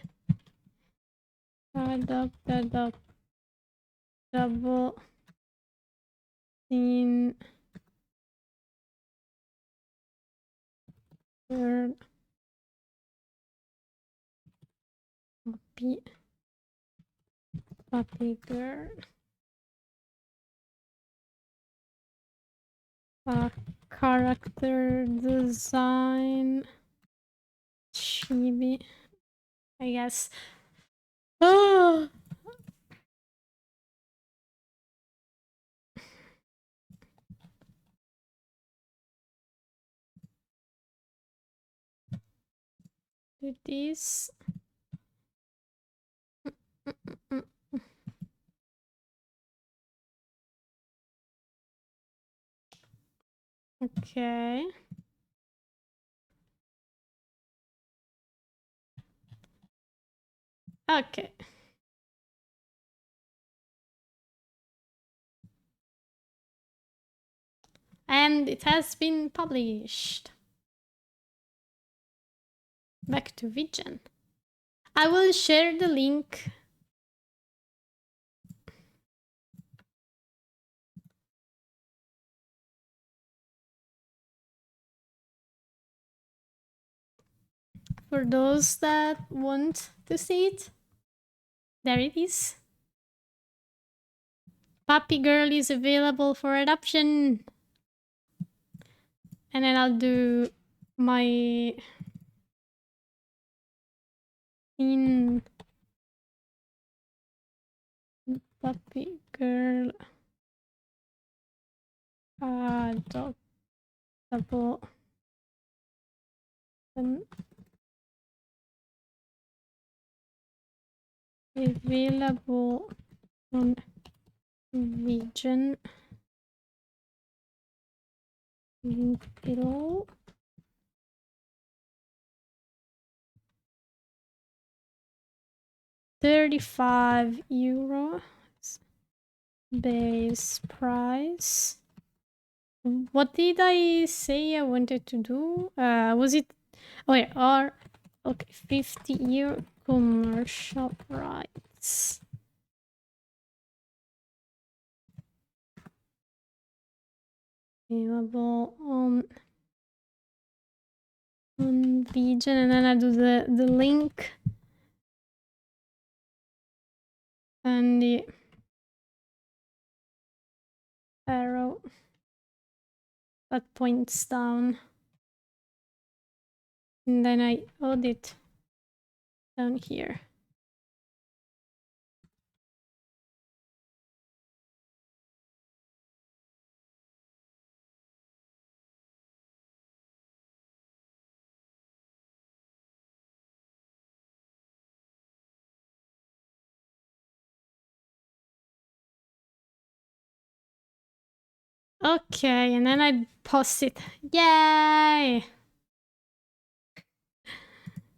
adopt, double, scene, third, puppy girl, character design, chibi, I guess. Oh! Do this. Okay. Okay. And it has been published. Back to Vision. I will share the link. For those that want to see it. There it is. Puppy Girl is available for adoption. And then I'll do my in Puppy Girl adoptable available on Vision link below. €35 base price. What did I say I wanted to do? Was it? Oh yeah, or okay, 50-year commercial rights. Available on Vision, and then I do the link and the arrow that points down, and then I add it down here. Okay, and then I post it. Yay!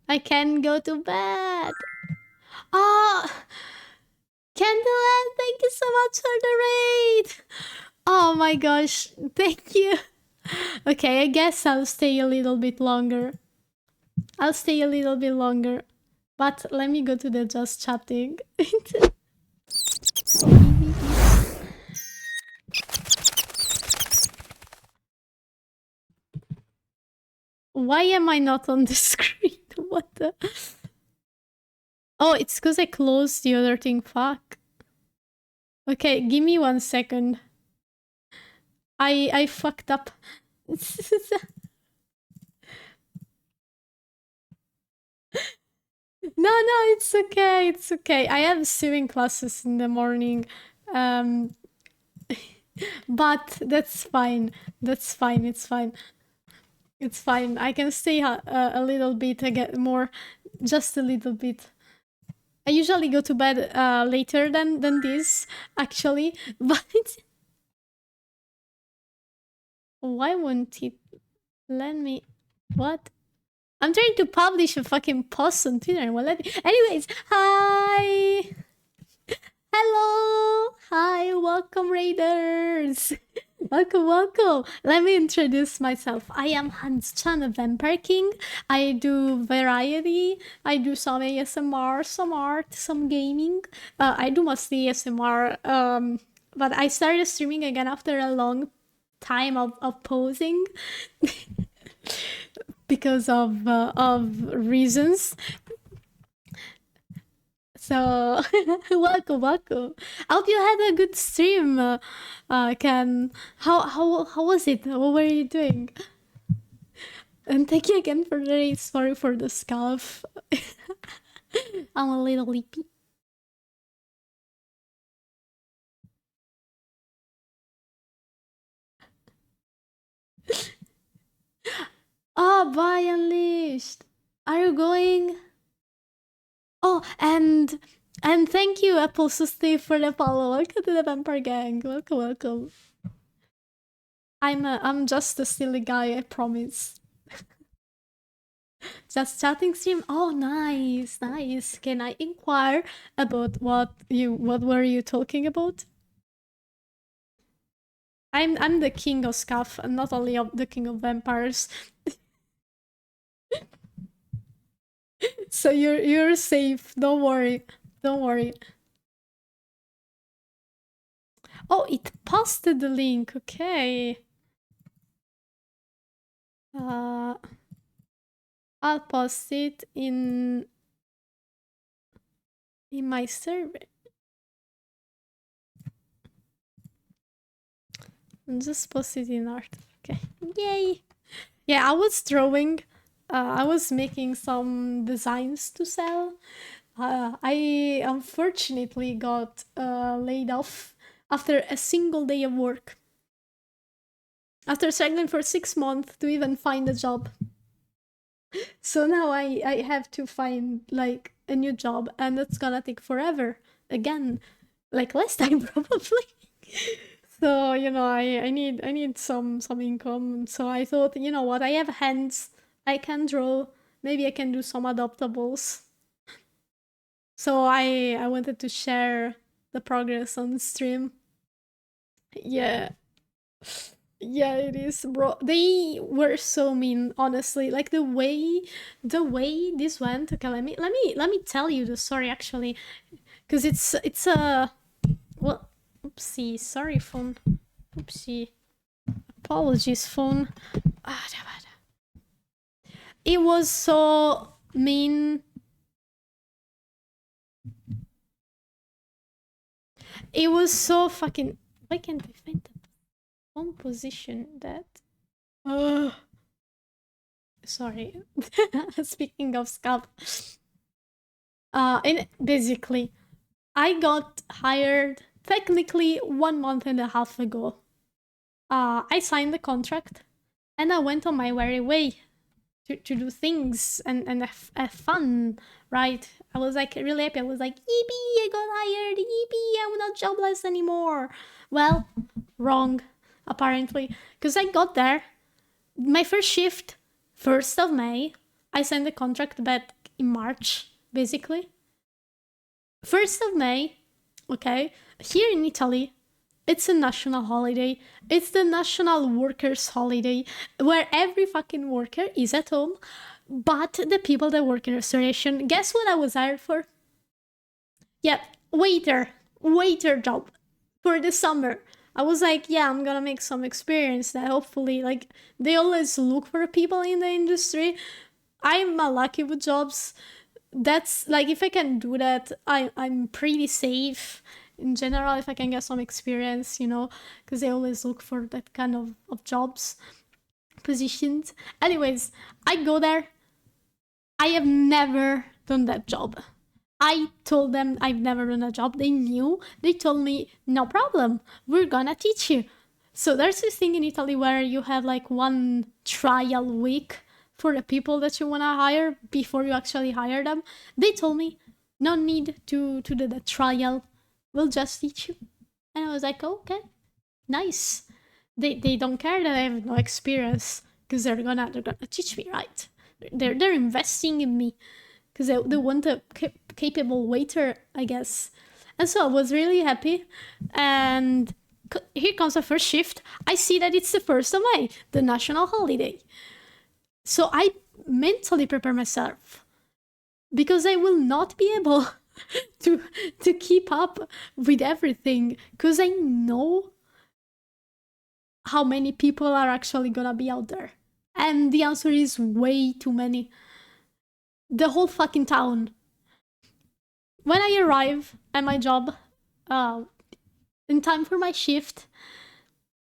I can go to bed. Oh, Candleland, thank you so much for the raid. Oh my gosh, thank you. Okay, I guess I'll stay a little bit longer. But let me go to the just chatting. Why am I not on the screen? What the? Oh, it's because I closed the other thing. Fuck. Okay, give me 1 second. I fucked up. No, it's okay. It's okay. I have swimming classes in the morning. But that's fine. It's fine. It's fine. I can stay a little bit again, more, just a little bit. I usually go to bed later than this, actually, but why won't it let me? What? I'm trying to publish a fucking post on Twitter. Well, anyways, hi, hello, hi, welcome, raiders. Welcome. Let me introduce myself. I am Hanzo-Chan of Vampire King. I do variety. I do some ASMR, some art, some gaming. I do mostly ASMR. But I started streaming again after a long time of posing because of reasons. So welcome. I hope you had a good stream. Ken, how was it? What were you doing? And thank you again for the raid. Sorry for the scarf. I'm a little leapy. Oh, bye, Unleashed. Are you going? Oh, and thank you, Apple Steve, for the follow. Welcome to the Vampire Gang. Welcome. I'm just a silly guy, I promise. Just chatting stream. Oh, nice, nice. Can I inquire about what were you talking about? I'm the king of scuff, and not only of the king of vampires. So you're safe. Don't worry. Don't worry. Oh, it posted the link. Okay. I'll post it in my survey. And just post it in art. Okay. Yay. Yeah, I was drawing. I was making some designs to sell. I unfortunately got laid off after a single day of work. After struggling for 6 months to even find a job. So now I have to find like a new job, and it's gonna take forever again, like last time probably. So I need some income. So I thought, you know what, I have hands, I can draw, maybe I can do some adoptables. So I wanted to share the progress on the stream. Yeah. Yeah, it is, bro. They were so mean, honestly. Like the way this went. Okay, let me tell you the story actually, because it's a well. Oopsie, sorry, phone. Oopsie, apologies, phone. It was so mean. It was so fucking. Why can't I find the phone position that? Sorry. Speaking of scalp. And basically, I got hired technically 1.5 months ago. I signed the contract and I went on my merry way to do things and have fun, right? I was like really happy. I was like, yippee, I got hired, yippee, I'm not jobless anymore. Well, wrong, apparently. Because I got there, my first shift, 1st of May, I signed the contract back in March, basically. 1st of May, okay, here in Italy, it's a national holiday. It's the national workers' holiday, where every fucking worker is at home, but the people that work in restoration. Guess what I was hired for? Yep, waiter job for the summer. I was like, yeah, I'm gonna make some experience that hopefully, like, they always look for people in the industry. I'm lucky with jobs. That's like, if I can do that, I'm pretty safe in general if I can get some experience, because they always look for that kind of jobs, positions. Anyways, I go there. I have never done that job. I told them I've never done a job. They knew. They told me, no problem, we're gonna teach you. So there's this thing in Italy where you have like one trial week for the people that you want to hire before you actually hire them. They told me, no need to do the trial. We'll just teach you. And I was like, oh, okay, nice. They don't care that I have no experience because they're gonna teach me, right? They're investing in me because they want a capable waiter, I guess. And so I was really happy. And here comes the first shift. I see that it's the 1st of May, the national holiday. So I mentally prepare myself because I will not be able to keep up with everything, because I know how many people are actually gonna be out there. And the answer is way too many. The whole fucking town. When I arrive at my job, in time for my shift,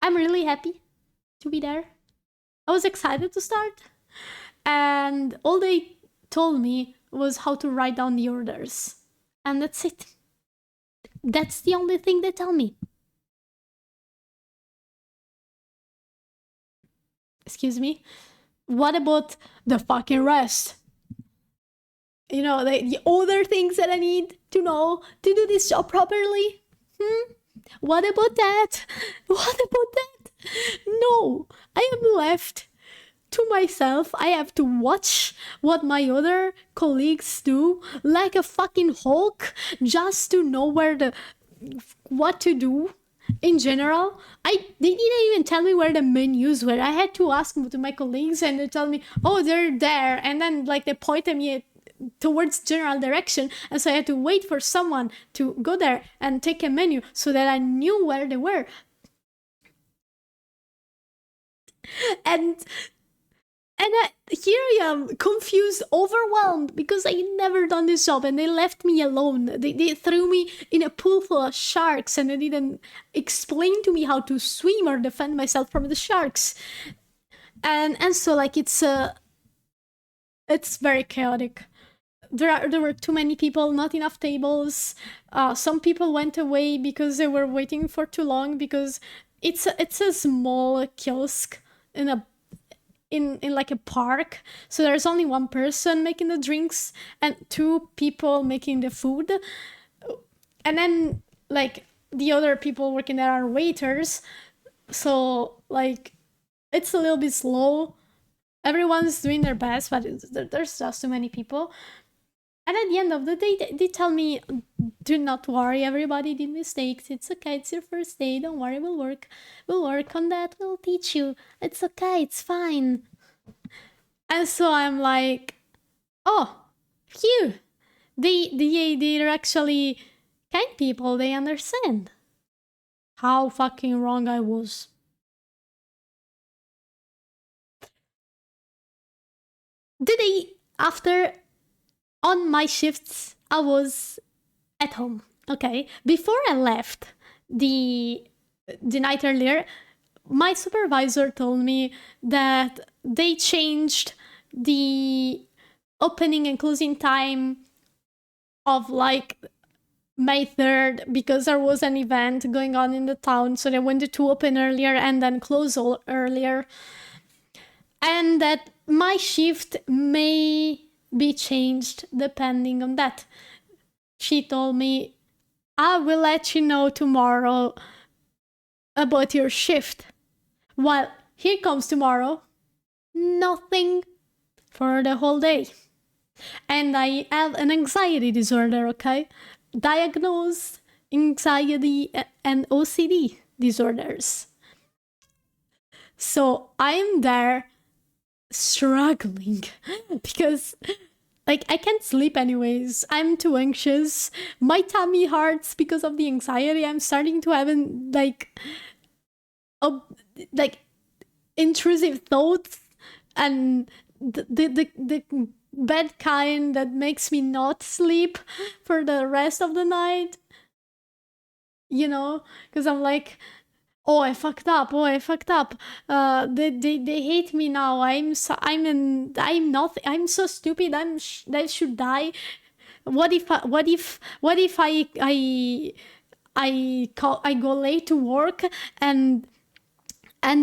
I'm really happy to be there. I was excited to start. And all they told me was how to write down the orders. And that's it. That's the only thing they tell me. Excuse me? What about the fucking rest? The other things that I need to know to do this job properly? What about that? What about that? No, I am left to myself. I have to watch what my other colleagues do like a fucking Hulk just to know what to do. In general, they didn't even tell me where the menus were. I had to ask to my colleagues, and they tell me, "Oh, they're there," and then like they pointed me towards general direction, and so I had to wait for someone to go there and take a menu so that I knew where they were. And here I am, confused, overwhelmed, because I never done this job, and they left me alone. They threw me in a pool full of sharks, and they didn't explain to me how to swim or defend myself from the sharks. And so like it's very chaotic. There were too many people, not enough tables. Some people went away because they were waiting for too long, because it's a small kiosk in like a park, so there's only one person making the drinks and two people making the food, and then like the other people working there are waiters, so like it's a little bit slow. Everyone's doing their best, but there's just too many people. And at the end of the day, they tell me, do not worry, everybody did mistakes. It's okay, it's your first day, don't worry, we'll work on that, we'll teach you. It's okay, it's fine. And so I'm like, oh, phew. They're actually kind people, they understand how fucking wrong I was. The day after, on my shifts, I was at home. Okay, before I left the night earlier, my supervisor told me that they changed the opening and closing time of like May 3rd because there was an event going on in the town, so they wanted to open earlier and then close earlier, and that my shift may be changed depending on that. She told me, I will let you know tomorrow about your shift. Well, here comes tomorrow. Nothing for the whole day. And I have an anxiety disorder, okay? Diagnosed anxiety and OCD disorders. So I'm there struggling because like I can't sleep anyways. I'm too anxious. My tummy hurts because of the anxiety. I'm starting to have like intrusive thoughts, and the bad kind that makes me not sleep for the rest of the night. You know, because I'm like, oh, I fucked up. They hate me now. I'm so stupid. I should die. What if I go late to work and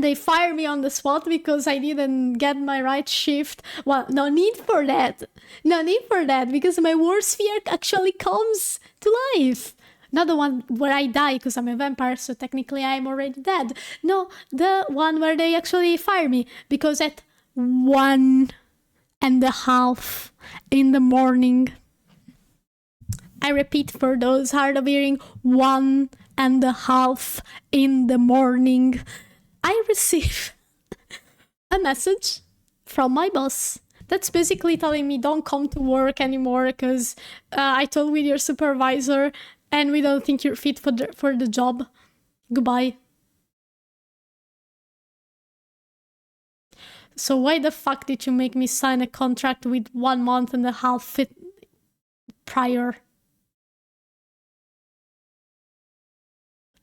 they fire me on the spot because I didn't get my right shift? Well, no need for that, because my worst fear actually comes to life. Not the one where I die because I'm a vampire, so technically I'm already dead. No, the one where they actually fire me, because at 1:30 in the morning, I repeat for those hard of hearing, 1:30 in the morning, I receive a message from my boss that's basically telling me don't come to work anymore because I told with your supervisor and we don't think you're fit for the job. Goodbye. So why the fuck did you make me sign a contract with 1.5 months prior?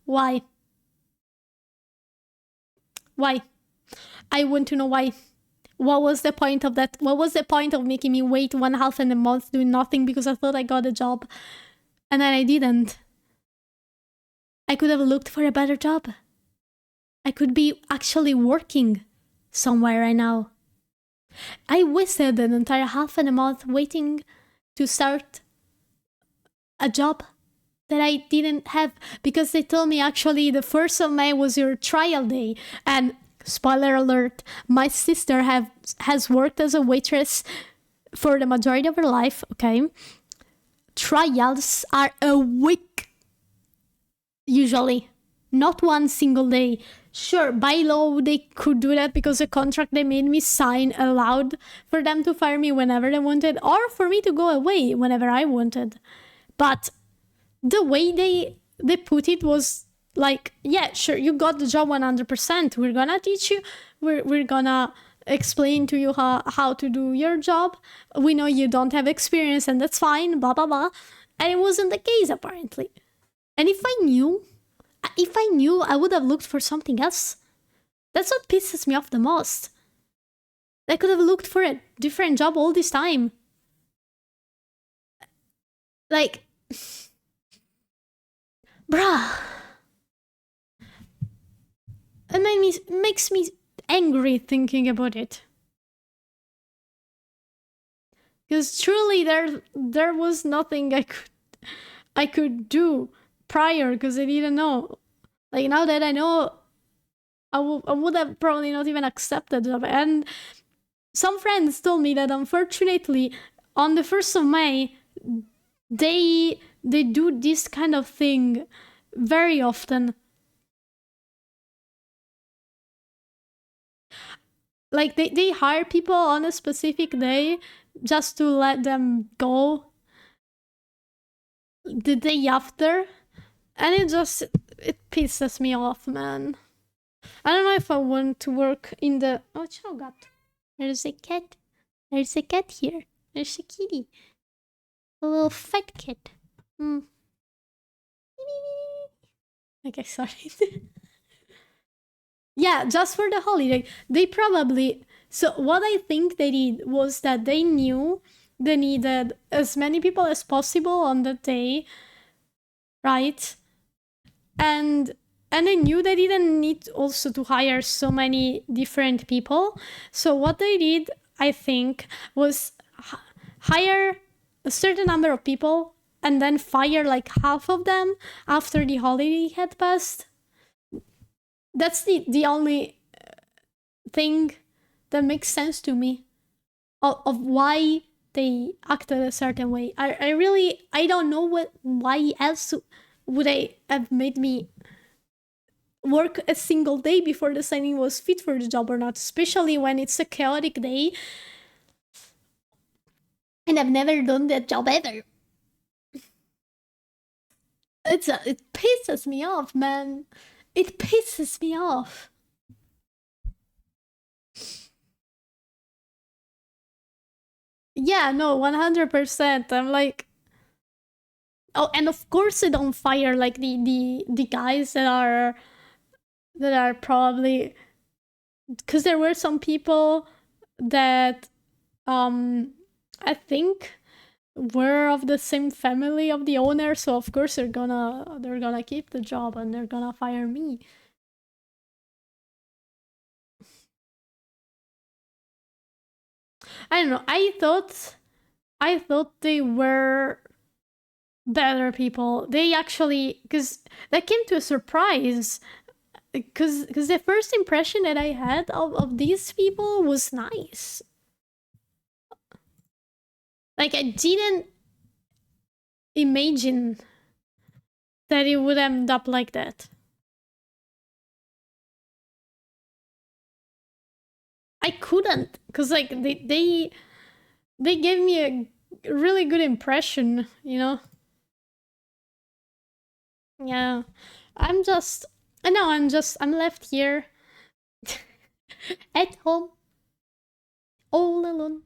Why? Why? I want to know why. What was the point of that? What was the point of making me wait 1.5 months doing nothing because I thought I got a job? And then I didn't. I could have looked for a better job. I could be actually working somewhere right now. I wasted an entire 1/2 month waiting to start a job that I didn't have because they told me actually the 1st of May was your trial day. And spoiler alert, my sister has worked as a waitress for the majority of her life, okay? Trials are a week, usually. Not one single day. Sure, by law, they could do that because the contract they made me sign allowed for them to fire me whenever they wanted, or for me to go away whenever I wanted. But the way they put it was like, yeah, sure, you got the job 100%. We're gonna teach you. We're gonna explain to you how to do your job. We know you don't have experience, and that's fine, blah, blah, blah. And it wasn't the case, apparently. And if I knew, I would have looked for something else. That's what pisses me off the most. I could have looked for a different job all this time. Like, bruh. It makes me angry thinking about it. Because truly there was nothing I could do prior because I didn't know. Like, now that I know, I would have probably not even accepted the job. And some friends told me that unfortunately on the 1st of May they do this kind of thing very often. Like, they hire people on a specific day just to let them go the day after, and it pisses me off, man. I don't know if I want to work in the... Oh, ciao, gatto. There's a cat. There's a cat here. There's a kitty. A little fat cat. Okay, sorry. Yeah, just for the holiday. They probably... So what I think they did was that they knew they needed as many people as possible on the day, right? And they knew they didn't need also to hire so many different people. So what they did, I think, was hire a certain number of people and then fire like half of them after the holiday had passed. That's the only thing that makes sense to me of why they acted a certain way. I don't know why else would they have made me work a single day before deciding was fit for the job or not, especially when it's a chaotic day and I've never done that job ever. It pisses me off, man. It pisses me off. Yeah, no, 100%. I'm like, oh, and of course they don't fire like the guys that are probably, because there were some people that I think were of the same family of the owner, so of course they're gonna keep the job and they're gonna fire me. I don't know. I thought they were better people. They actually, because that came to a surprise. Because the first impression that I had of these people was nice. Like, I didn't imagine that it would end up like that. I couldn't, because like they gave me a really good impression, you know. Yeah, I'm left here at home all alone.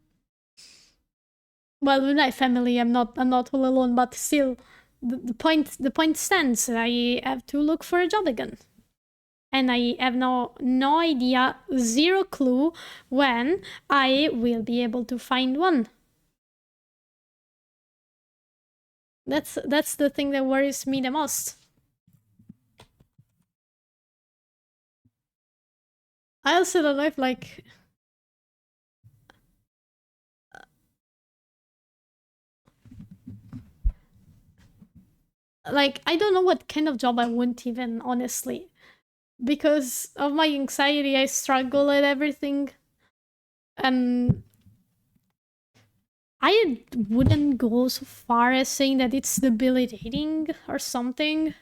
Well, with my family, I'm not all alone, but still, the point stands. I have to look for a job again, and I have no idea, zero clue when I will be able to find one. That's the thing that worries me the most. I also don't know if like I don't know what kind of job I want even, honestly. because of my anxiety, I struggle at everything. And I wouldn't go so far as saying that it's debilitating or something.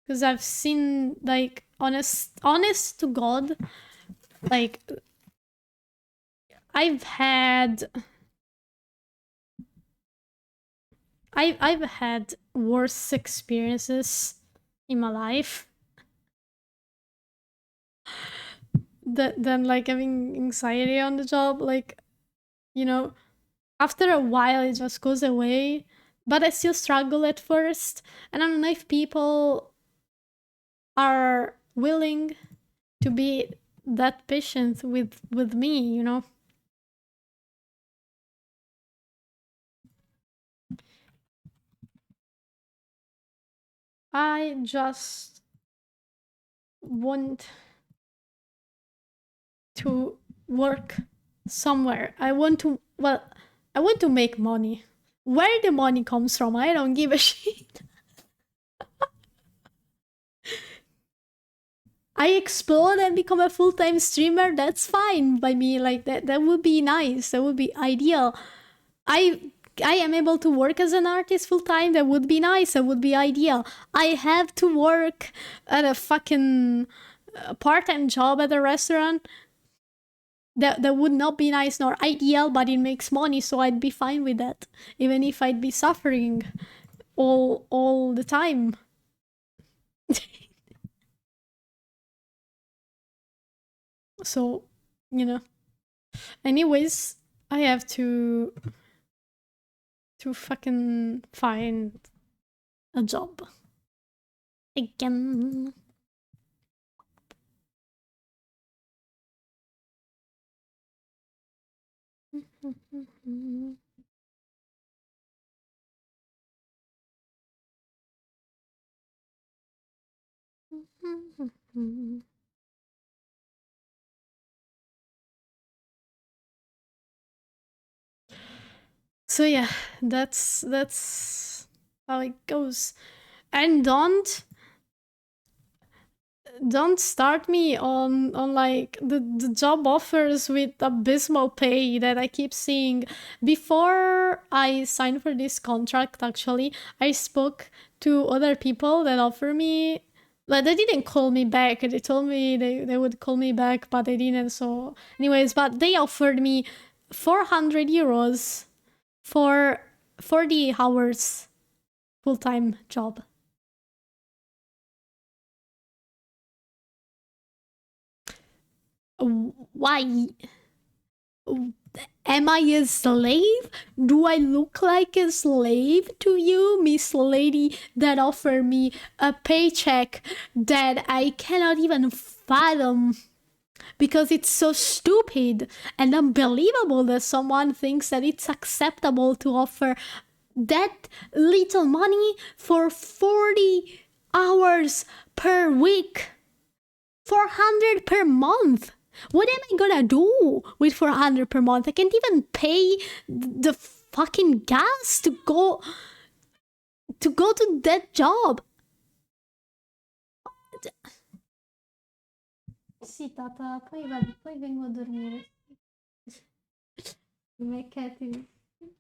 Because I've seen, like, honest to God, like, I've had worse experiences in my life than like having anxiety on the job. Like, you know, after a while it just goes away, but I still struggle at first. And I don't know if people are willing to be that patient with me, you know. I just want to work somewhere. I want to make money. Where the money comes from, I don't give a shit. I explode and become a full-time streamer, that's fine by me. Like that would be nice. That would be ideal. I I am able to work as an artist full time. That would be nice. That would be ideal. I have to work at a fucking part time job at a restaurant. That would not be nice nor ideal, but it makes money, so I'd be fine with that, even if I'd be suffering all the time. So, you know. Anyways, I have to fucking find a job again. So yeah, that's how it goes. And don't start me on like the job offers with abysmal pay that I keep seeing. Before I signed for this contract, actually, I spoke to other people that offer me, like, they didn't call me back. They told me they would call me back, but they didn't. So anyways, but they offered me 400 euros for 40 hours full-time job. Why? Am I a slave? Do I look like a slave to you, Miss Lady, that offer me a paycheck that I cannot even fathom? Because it's so stupid and unbelievable that someone thinks that it's acceptable to offer that little money for 40 hours per week. 400 per month. What am I gonna do with 400 per month? I can't even pay the fucking gas to that job. Sì, tata, poi vengo a dormire. My cat is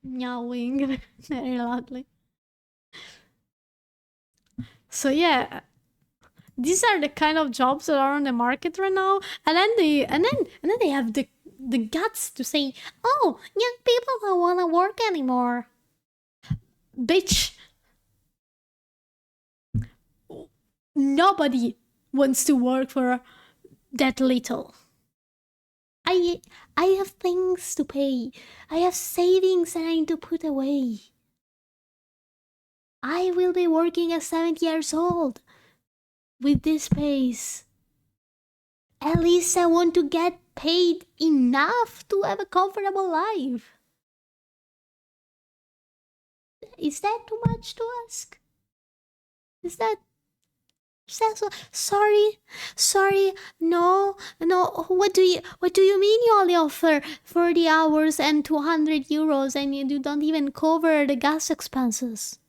meowing very loudly. So yeah, these are the kind of jobs that are on the market right now, and then they have the guts to say, "Oh, young people don't want to work anymore." Bitch, nobody wants to work for that little. I have things to pay. I have savings that I need to put away. I will be working at 70 years old with this pace. At least I want to get paid enough to have a comfortable life. Is that too much to ask? Is that so? Sorry. No. What do you mean you only offer 40 hours and 200 euros and you don't even cover the gas expenses?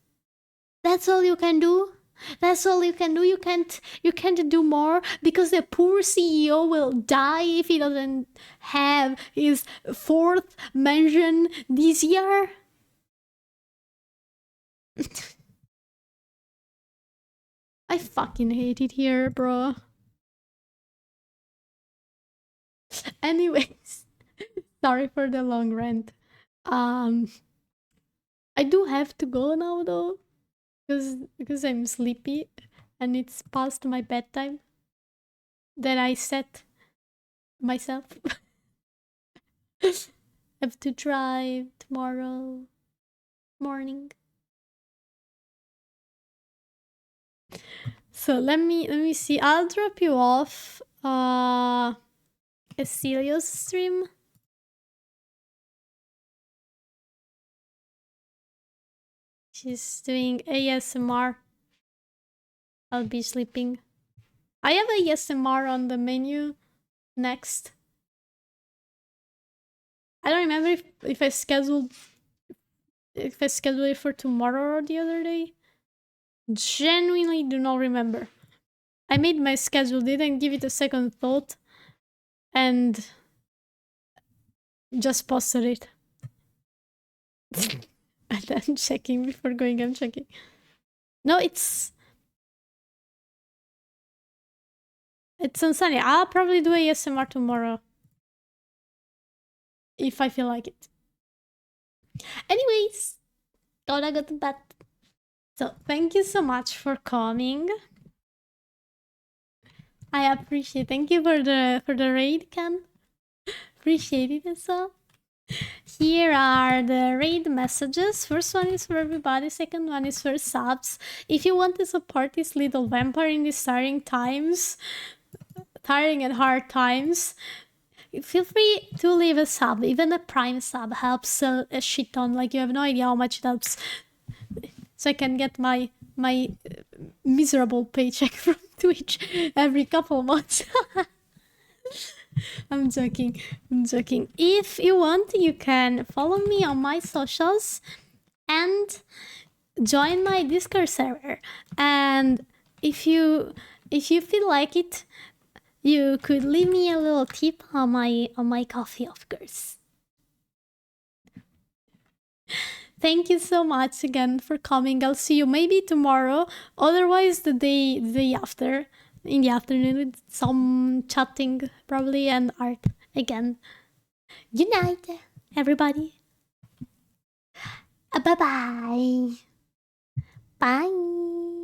That's all you can do? That's all you can do. You can't do more because the poor CEO will die if he doesn't have his fourth mention this year. I fucking hate it here, bro. Anyways, sorry for the long rant. Um, I do have to go now though, because I'm sleepy, and it's past my bedtime that I set myself. Have to drive tomorrow morning. So let me see. I'll drop you off Celia's stream. She's doing ASMR. I'll be sleeping. I have ASMR on the menu next. I don't remember if I scheduled it for tomorrow or the other day. Genuinely do not remember. I made my schedule, didn't give it a second thought, and just posted it. And I'm checking before going, I'm checking. No, it's on Sunday. I'll probably do ASMR tomorrow. If I feel like it. Anyways, gotta go to bed. So thank you so much for coming. I appreciate. Thank you for the raid, Ken. Appreciate it as well. Here are the raid messages. First one is for everybody. Second one is for subs. If you want to support this little vampire in these tiring and hard times, feel free to leave a sub. Even a prime sub helps a shit ton. Like, you have no idea how much it helps. So I can get my miserable paycheck from Twitch every couple months. I'm joking. If you want, you can follow me on my socials and join my Discord server. And if you feel like it, you could leave me a little tip on my coffee, of course. Thank you so much again for coming. I'll see you maybe tomorrow, otherwise the day after, in the afternoon, with some chatting probably and art again. Good night, everybody. Bye-bye. Bye.